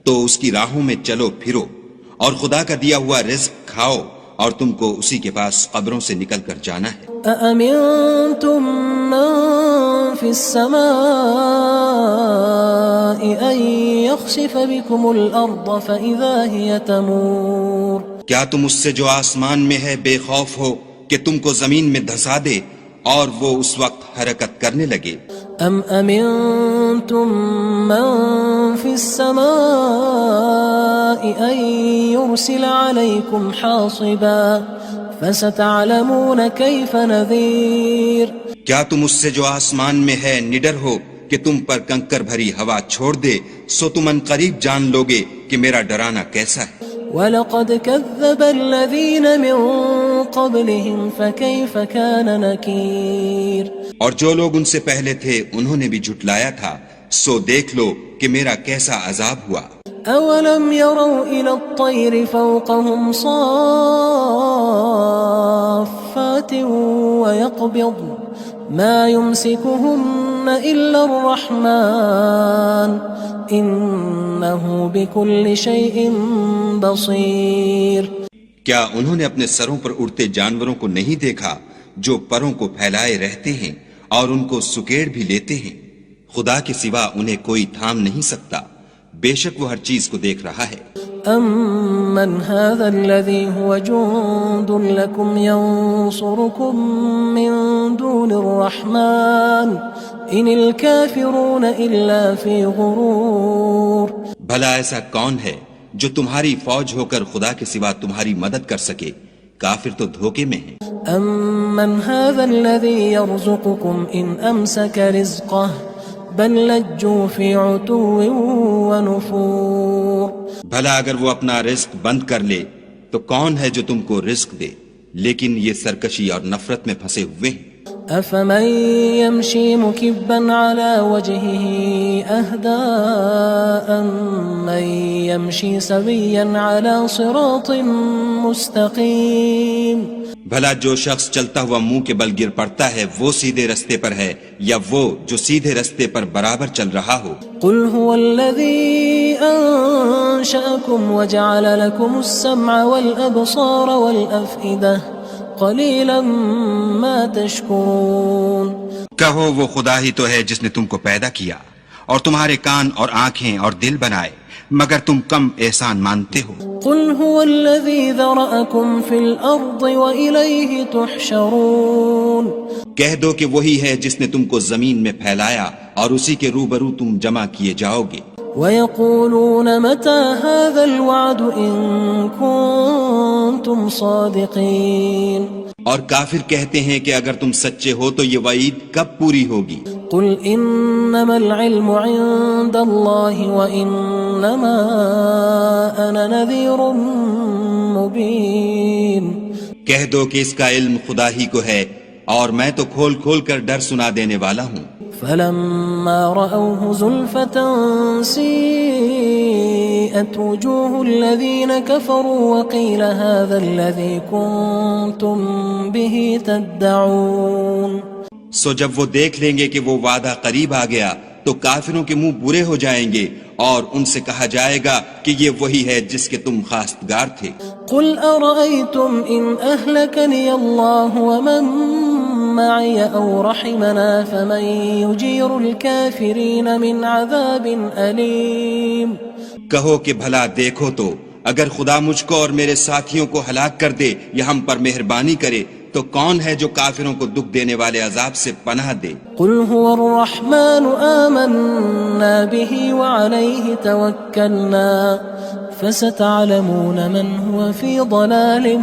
تو اس کی راہوں میں چلو پھرو اور خدا کا دیا ہوا رزق کھاؤ اور تم کو اسی کے پاس قبروں سے نکل کر جانا ہے. أأمنتم من في السماء أن يخسف بكم الأرض فإذا هي تمور. کیا تم اس سے جو آسمان میں ہے بے خوف ہو کہ تم کو زمین میں دھسا دے اور وہ اس وقت حرکت کرنے لگے؟ أم أمنتم من في السماء أن يرسل عليكم حاصبا فستعلمون كيف نذير. کیا تم اس سے جو آسمان میں ہے نڈر ہو کہ تم پر کنکر بھری ہوا چھوڑ دے، سو تم ان قریب جان لوگے کہ میرا ڈرانا کیسا ہے. وَلَقَدْ كَذَّبَ الَّذِينَ مِن قَبْلِهِمْ فَكَيْفَ كَانَ نَكِيرٌ. اور جو لوگ ان سے پہلے تھے انہوں نے بھی جھٹلایا تھا، سو دیکھ لو کہ میرا کیسا عذاب ہوا. أَوَلَمْ يَرَوْا إِلَى الطَّيْرِ فَوْقَهُمْ صَافَّاتٍ وَيَقْبِضْنَ مَا يُمْسِكُهُنَّ إِلَّا الرَّحْمَنُ إِنَّهُ بِكُلِّ شَيْءٍ بَصِيرٌ. کیا انہوں نے اپنے سروں پر اڑتے جانوروں کو نہیں دیکھا جو پروں کو پھیلائے رہتے ہیں اور ان کو سکیڑ بھی لیتے ہیں؟ خدا کے سوا انہیں کوئی تھام نہیں سکتا، بے شک وہ ہر چیز کو دیکھ رہا ہے. أَمَّنْ هَذَا الَّذِي هُوَ جُندٌ لَكُمْ يَنصُرُكُم مِّن دُونِ الرَّحْمَنِ إِنِ الْكَافِرُونَ إِلَّا فِي غُرُورٍ. بھلا ایسا کون ہے جو تمہاری فوج ہو کر خدا کے سوا تمہاری مدد کر سکے؟ کافر تو دھوکے میں ہیں۔ أَمَّنْ هَذَا الَّذِي يَرْزُقُكُمْ إِنْ أَمْسَكَ رِزْقَهُ بَلْ لَجُّوا فِي عُتُوٍّ وَنُفُورٍ۔ بھلا اگر وہ اپنا رزق بند کر لے تو کون ہے جو تم کو رزق دے، لیکن یہ سرکشی اور نفرت میں پھنسے ہوئے ہیں۔ أَفَمَن يَمْشِي مُكِبًّا عَلَى وَجْهِهِ أَهْدَىٰ أَمَّن يَمْشِي سَوِيًّا عَلَى صِرَاطٍ مُّسْتَقِيمٍ۔ بھلا جو شخص چلتا ہوا منہ کے بل گر پڑتا ہے وہ سیدھے رستے پر ہے یا وہ جو سیدھے رستے پر برابر چل رہا ہو؟ قل هو الذي أنشأكم وجعل لكم السمع والأبصار والأفئدة قليلا ما تشكرون۔ کہو وہ خدا ہی تو ہے جس نے تم کو پیدا کیا اور تمہارے کان اور آنکھیں اور دل بنائے، مگر تم کم احسان مانتے ہو۔ قل هو الذي ذرأكم في الأرض وإليه تحشرون۔ کہہ دو کہ وہی ہے جس نے تم کو زمین میں پھیلایا اور اسی کے روبرو تم جمع کیے جاؤ گے۔ وَيَقُولُونَ مَتَى هَذَا الْوَعْدُ إِن كُنتُمْ صَادِقِينَ۔ اور کافر کہتے ہیں کہ اگر تم سچے ہو تو یہ وعید کب پوری ہوگی؟ قل انما العلم عند الله وانما انا نذير مبين۔ کہہ دو کہ اس کا علم خدا ہی کو ہے اور میں تو کھول کھول کر ڈر سنا دینے والا ہوں۔ فلما رأوه زلفة سيئت وجوه الذين كفروا وقيل هذا الذي كنتم به تدعون۔ سو جب وہ دیکھ لیں گے کہ وہ وعدہ قریب آ گیا تو کافروں کے منہ برے ہو جائیں گے اور ان سے کہا جائے گا کہ یہ وہی ہے جس کے تم خواستگار تھے۔ قل أرأيتم إن أهلكني الله ومن معي أو رحمنا فمن يجير الكافرين من عذاب أليم۔ کہو کہ بھلا دیکھو تو اگر خدا مجھ کو اور میرے ساتھیوں کو ہلاک کر دے یا ہم پر مہربانی کرے تو کون ہے جو کافروں کو دکھ دینے والے عذاب سے پناہ دے؟ قل هو الرحمن آمنا به وعليه توكلنا فستعلمون من هو في ضلال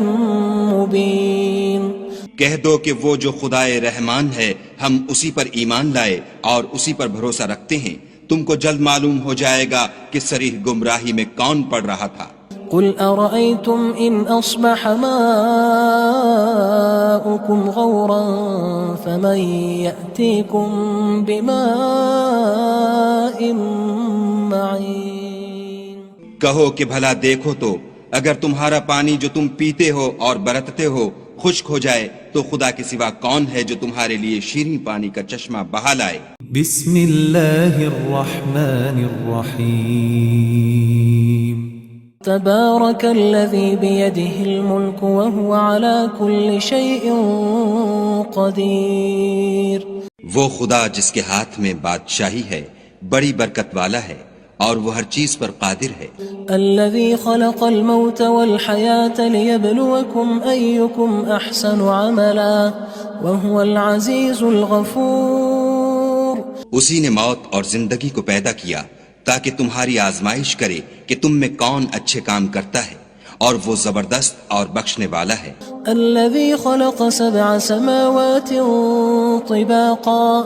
مبين۔ کہہ دو کہ وہ جو خدائے رحمان ہے ہم اسی پر ایمان لائے اور اسی پر بھروسہ رکھتے ہیں، تم کو جلد معلوم ہو جائے گا کہ صریح گمراہی میں کون پڑ رہا تھا۔ قل أرأيتم إن أصبح ماؤكم غورا فمن يأتيكم بماء معين۔ کہو کہ بھلا دیکھو تو اگر تمہارا پانی جو تم پیتے ہو اور برتتے ہو خشک ہو جائے تو خدا کے سوا کون ہے جو تمہارے لیے شیریں پانی کا چشمہ بہا لائے؟ بسم اللہ الرحمن الرحیم۔ تبارك الذي بيده الملك وهو على كل شيء قدير۔ وہ خدا جس کے ہاتھ میں بادشاہی ہے بڑی برکت والا ہے اور وہ ہر چیز پر قادر ہے۔ الذي خلق الموت والحياة ليبلوكم أيكم أحسن عملا وهو العزيز الغفور۔ اسی نے موت اور زندگی کو پیدا کیا تاکہ تمہاری آزمائش کرے کہ تم میں کون اچھے کام کرتا ہے اور وہ زبردست اور بخشنے والا ہے۔ الذي خلق 7 سماوات طباقا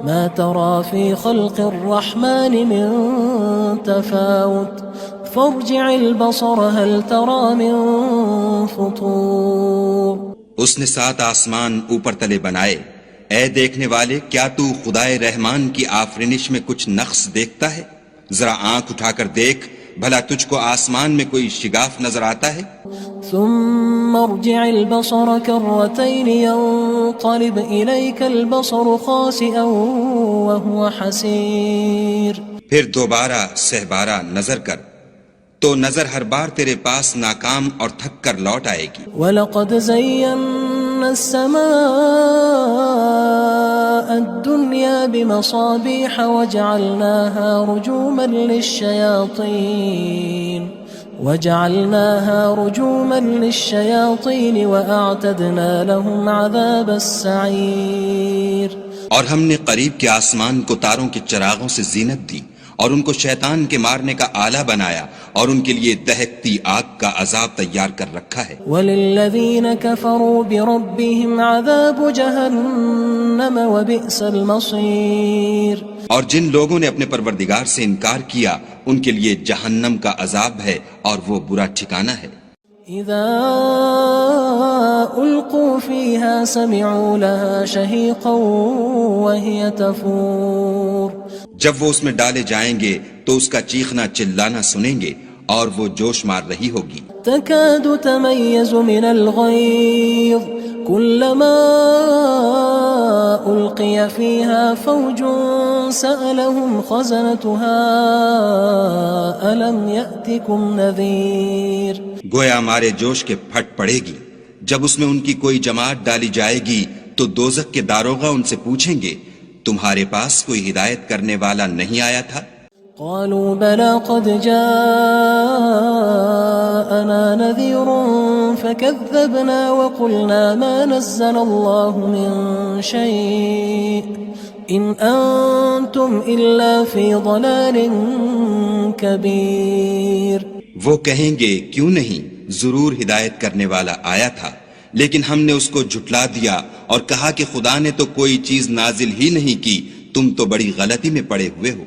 ما ترى في خلق الرحمن من تفاوت فارجع البصر هل ترى من فطور۔ اس نے 7 آسمان اوپر تلے بنائے، اے دیکھنے والے کیا تو خدائے رحمان کی آفرینش میں کچھ نقص دیکھتا ہے؟ ذرا آنکھ اٹھا کر دیکھ بھلا تجھ کو آسمان میں کوئی شگاف نظر آتا ہے؟ ثم ارجع البصر كرتين ينقلب إليك البصر خاسئا وهو حسير۔ پھر دوبارہ سہبارہ نظر کر تو نظر ہر بار تیرے پاس ناکام اور تھک کر لوٹ آئے گی۔ وَلَقَدْ زَيَّنَّا السَّمَاءَ الدُّنْيَا بِمَصَابِيحَ وَجَعَلْنَاهَا رُجُومًا لِلشَّيَاطِينِ وَأَعْتَدْنَا لَهُمْ عَذَابَ السَّعِيرِ۔ اور ہم نے قریب کے آسمان کو تاروں کے چراغوں سے زینت دی اور ان کو شیطان کے مارنے کا آلہ بنایا اور ان کے لیے دہکتی آگ کا عذاب تیار کر رکھا ہے. وَلِلَّذِينَ كَفَرُوا بِرَبِّهِمْ عَذَابُ جَهَنَّمَ وَبِئْسَ الْمَصِيرُ. اور جن لوگوں نے اپنے پروردگار سے انکار کیا ان کے لیے جہنم کا عذاب ہے اور وہ برا ٹھکانہ ہے. اذا القوا فيها سمعوا لها شهيقا وهي تفور. جب وہ اس میں ڈالے جائیں گے تو اس کا چیخنا چلانا سنیں گے اور وہ جوش مار رہی ہوگی. تكاد تميز من الغيظ كلما ألقي فيها فوج سألهم خزنتها ألم يأتكم نذير. گویا مارے جوش کے پھٹ پڑے گی. جب اس میں ان کی کوئی جماعت ڈالی جائے گی تو دوزخ کے داروغہ ان سے پوچھیں گے تمہارے پاس کوئی ہدایت کرنے والا نہیں آیا تھا؟ قالوا بلى قد جاءنا نذير فكذبنا وقلنا ما نزل الله من شيء إن أنتم إلا في ضلال كبير. وہ کہیں گے کیوں نہیں، ضرور ہدایت کرنے والا آیا تھا، لیکن ہم نے اس کو جھٹلا دیا اور کہا کہ خدا نے تو کوئی چیز نازل ہی نہیں کی، تم تو بڑی غلطی میں پڑے ہوئے ہو.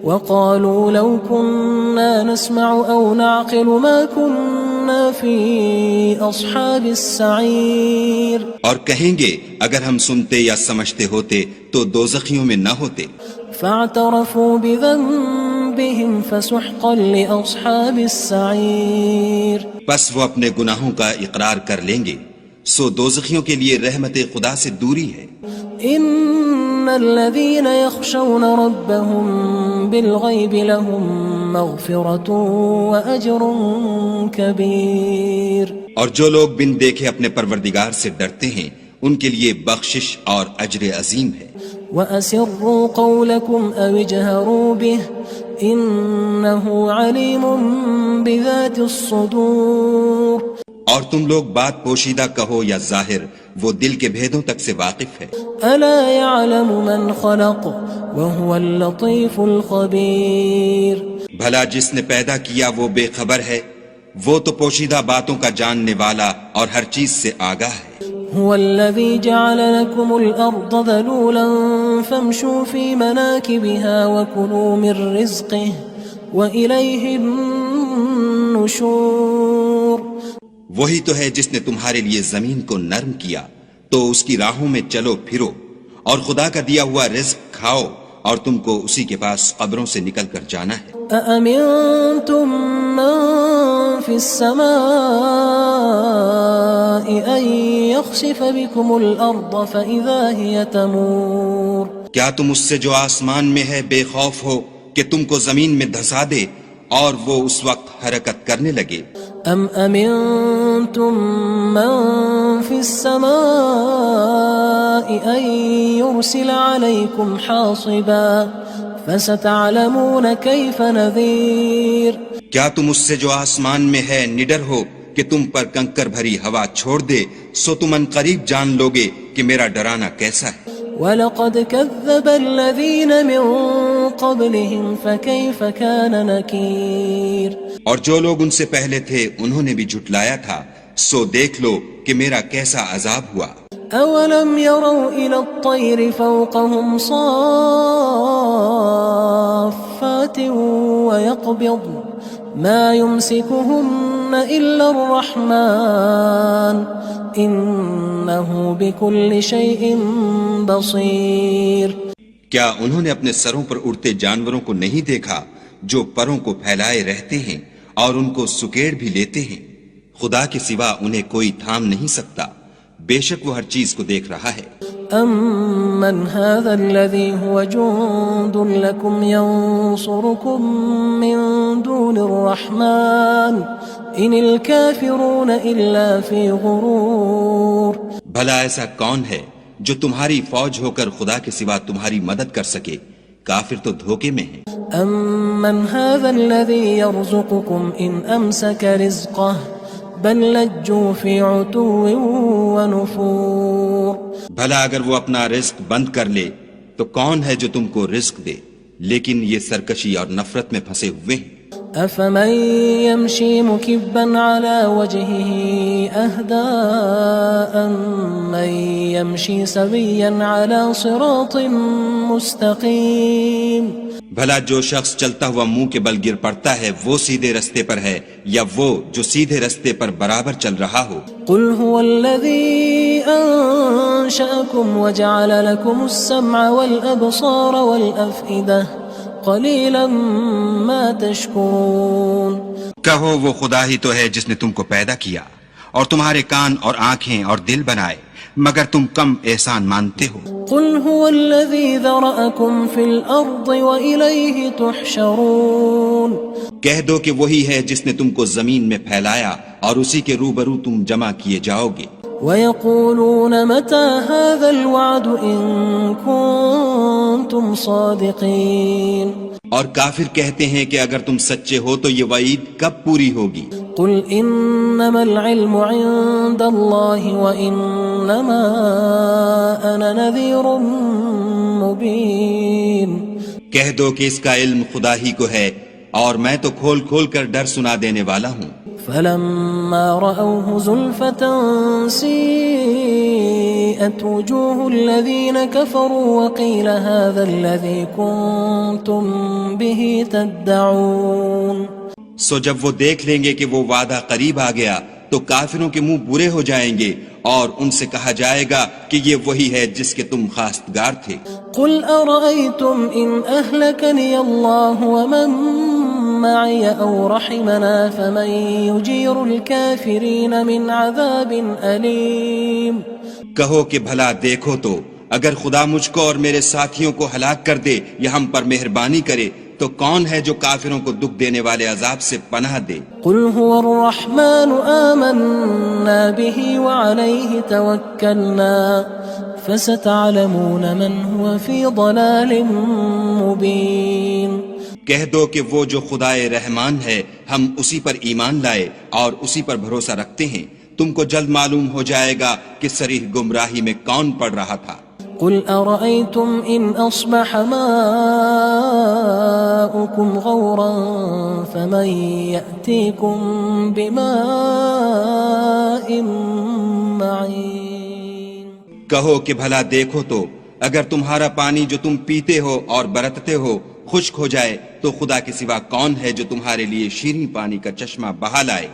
وقالوا لو كنا نسمع أو نعقل ما كنا في أصحاب السعير. اور کہیں گے اگر ہم سنتے یا سمجھتے ہوتے تو دوزخیوں میں نہ ہوتے. فاعترفوا بذنبهم فسحقا لأصحاب السعير. پس وہ اپنے گناہوں کا اقرار کر لیں گے، سو دوزخیوں کے لیے رحمت خدا سے دوری ہے. ان الذين يخشون ربهم بالغيب لهم مغفرة واجر كبير. اور جو لوگ بن دیکھے اپنے پروردگار سے ڈرتے ہیں ان کے لیے بخشش اور اجر عظیم ہے. وَأَسِرُّوا قَوْلَكُمْ أَوِ اجْهَرُوا بِهِ إِنَّهُ عَلِيمٌ بِذَاتِ الصُّدُورِ. اور تم لوگ بات پوشیدہ کہو یا ظاہر، وہ دل کے بھیدوں تک سے واقف ہے. أَلَا يَعْلَمُ مَنْ خَلَقَ وَهُوَ اللَّطِيفُ الْخَبِيرُ. بھلا جس نے پیدا کیا وہ بے خبر ہے، وہ تو پوشیدہ باتوں کا جاننے والا اور ہر چیز سے آگاہ ہے. هو الذي جعل لكم الأرض ذلولا فامشوا في مناكبها وكلوا من رزقه وإليه النشور. وہی تو ہے جس نے تمہارے لیے زمین کو نرم کیا تو اس کی راہوں میں چلو پھرو اور خدا کا دیا ہوا رزق کھاؤ اور تم کو اسی کے پاس قبروں سے نکل کر جانا ہے. أأمنتم من في السماء أن يخسف بكم الأرض فإذا هي تمور. کیا تم اس سے جو آسمان میں ہے بے خوف ہو کہ تم کو زمین میں دھسا دے اور وہ اس وقت حرکت کرنے لگے؟ أم أمنتم من في السماء أن يرسل عليكم حاصبا فستعلمون كيف نذير. کیا تم اس سے جو آسمان میں ہے نڈر ہو کہ تم پر کنکر بھری ہوا چھوڑ دے، سو تم ان قریب جان لوگے کہ میرا ڈرانا کیسا ہے. وَلَقَدْ كَذَّبَ الَّذِينَ مِن قَبْلِهِمْ فَكَيْفَ كَانَ نَكِيرٌ. اور جو لوگ ان سے پہلے تھے انہوں نے بھی جھٹلایا تھا، سو دیکھ لو کہ میرا کیسا عذاب ہوا. أَوَلَمْ يَرَوْا إِلَى الطَّيْرِ فَوْقَهُمْ صَافَّاتٍ وَيَقْبِضْنَ مَا يُمْسِكُهُنَّ إِلَّا الرَّحْمَنُ إِنَّهُ بِكُلِّ شَيْءٍ بَصِيرٌ. کیا انہوں نے اپنے سروں پر اڑتے جانوروں کو نہیں دیکھا جو پروں کو پھیلائے رہتے ہیں اور ان کو سکیڑ بھی لیتے ہیں؟ خدا کے سوا انہیں کوئی تھام نہیں سکتا، بے شک وہ ہر چیز کو دیکھ رہا ہے. أَمَّنْ هَذَا الَّذِي هُوَ جُندٌ لَكُمْ يَنصُرُكُم مِّن دُونِ الرَّحْمَنِ إِنِ الْكَافِرُونَ إِلَّا فِي غُرُورٍ. بھلا ایسا کون ہے جو تمہاری فوج ہو کر خدا کے سوا تمہاری مدد کر سکے؟ کافر تو دھوکے میں ہیں. أَمَّنْ هَذَا الَّذِي يَرْزُقُكُمْ إِنْ أَمْسَكَ رِزْقَهُ بَلْ لَجُّوا فِي عُتُوٍّ وَنُفُورٍ. بھلا اگر وہ اپنا رزق بند کر لے تو کون ہے جو تم کو رزق دے؟ لیکن یہ سرکشی اور نفرت میں پھنسے ہوئے ہیں. أفمن يمشي مكبا على وجهه أهدى أمن يمشي سويا على صراط مستقيم. بھلا جو شخص چلتا ہوا منہ کے بل گر پڑتا ہے وہ سیدھے رستے پر ہے یا وہ جو سیدھے رستے پر برابر چل رہا ہو؟ قل هو الذي أنشأكم وجعل لكم السمع والأبصار والأفئدة قلیلا ما تشکرون. کہو وہ خدا ہی تو ہے جس نے تم کو پیدا کیا اور تمہارے کان اور آنکھیں اور دل بنائے، مگر تم کم احسان مانتے ہو. قل هو الذي ذرأكم في الأرض وإليه تحشرون. کہہ دو کہ وہی ہے جس نے تم کو زمین میں پھیلایا اور اسی کے روبرو تم جمع کیے جاؤ گے. وَيَقُولُونَ مَتَى هَذَا الْوَعْدُ إِن كُنتُمْ صَادِقِينَ. اور کافر کہتے ہیں کہ اگر تم سچے ہو تو یہ وعید کب پوری ہوگی؟ قُلْ إِنَّمَا الْعِلْمُ عِندَ اللَّهِ وَإِنَّمَا أَنَا نَذِيرٌ مُبِينٌ. کہہ دو کہ اس کا علم خدا ہی کو ہے اور میں تو کھول کھول کر ڈر سنا دینے والا ہوں. فلما رأوه زلفة سيئت وجوه الذين كفروا وقيل هذا الذي كنتم به تدعون. سو جب وہ دیکھ لیں گے کہ وہ وعدہ قریب آ گیا تو کافروں کے منہ برے ہو جائیں گے اور ان سے کہا جائے گا کہ یہ وہی ہے جس کے تم خواستگار تھے. قل أرأيتم إن أهلكني الله ومن معي أو رحمنا فمن يجير الكافرين من عذاب أليم. کہو کہ بھلا دیکھو تو اگر خدا مجھ کو اور میرے ساتھیوں کو ہلاک کر دے یا ہم پر مہربانی کرے تو کون ہے جو کافروں کو دکھ دینے والے عذاب سے پناہ دے؟ قل هو الرحمن آمنا به وعليه توكلنا فستعلمون من هو في ضلال مبين. کہہ دو کہ وہ جو خدائے رحمان ہے ہم اسی پر ایمان لائے اور اسی پر بھروسہ رکھتے ہیں، تم کو جلد معلوم ہو جائے گا کہ صریح گمراہی میں کون پڑ رہا تھا. قل أرأيتم إن أصبح ماؤكم غورا فمن يأتيكم بماء معين. کہو کہ بھلا دیکھو تو اگر تمہارا پانی جو تم پیتے ہو اور برتتے ہو خشک ہو جائے تو خدا کے سوا کون ہے جو تمہارے لیے شیریں پانی کا چشمہ بہا لائے؟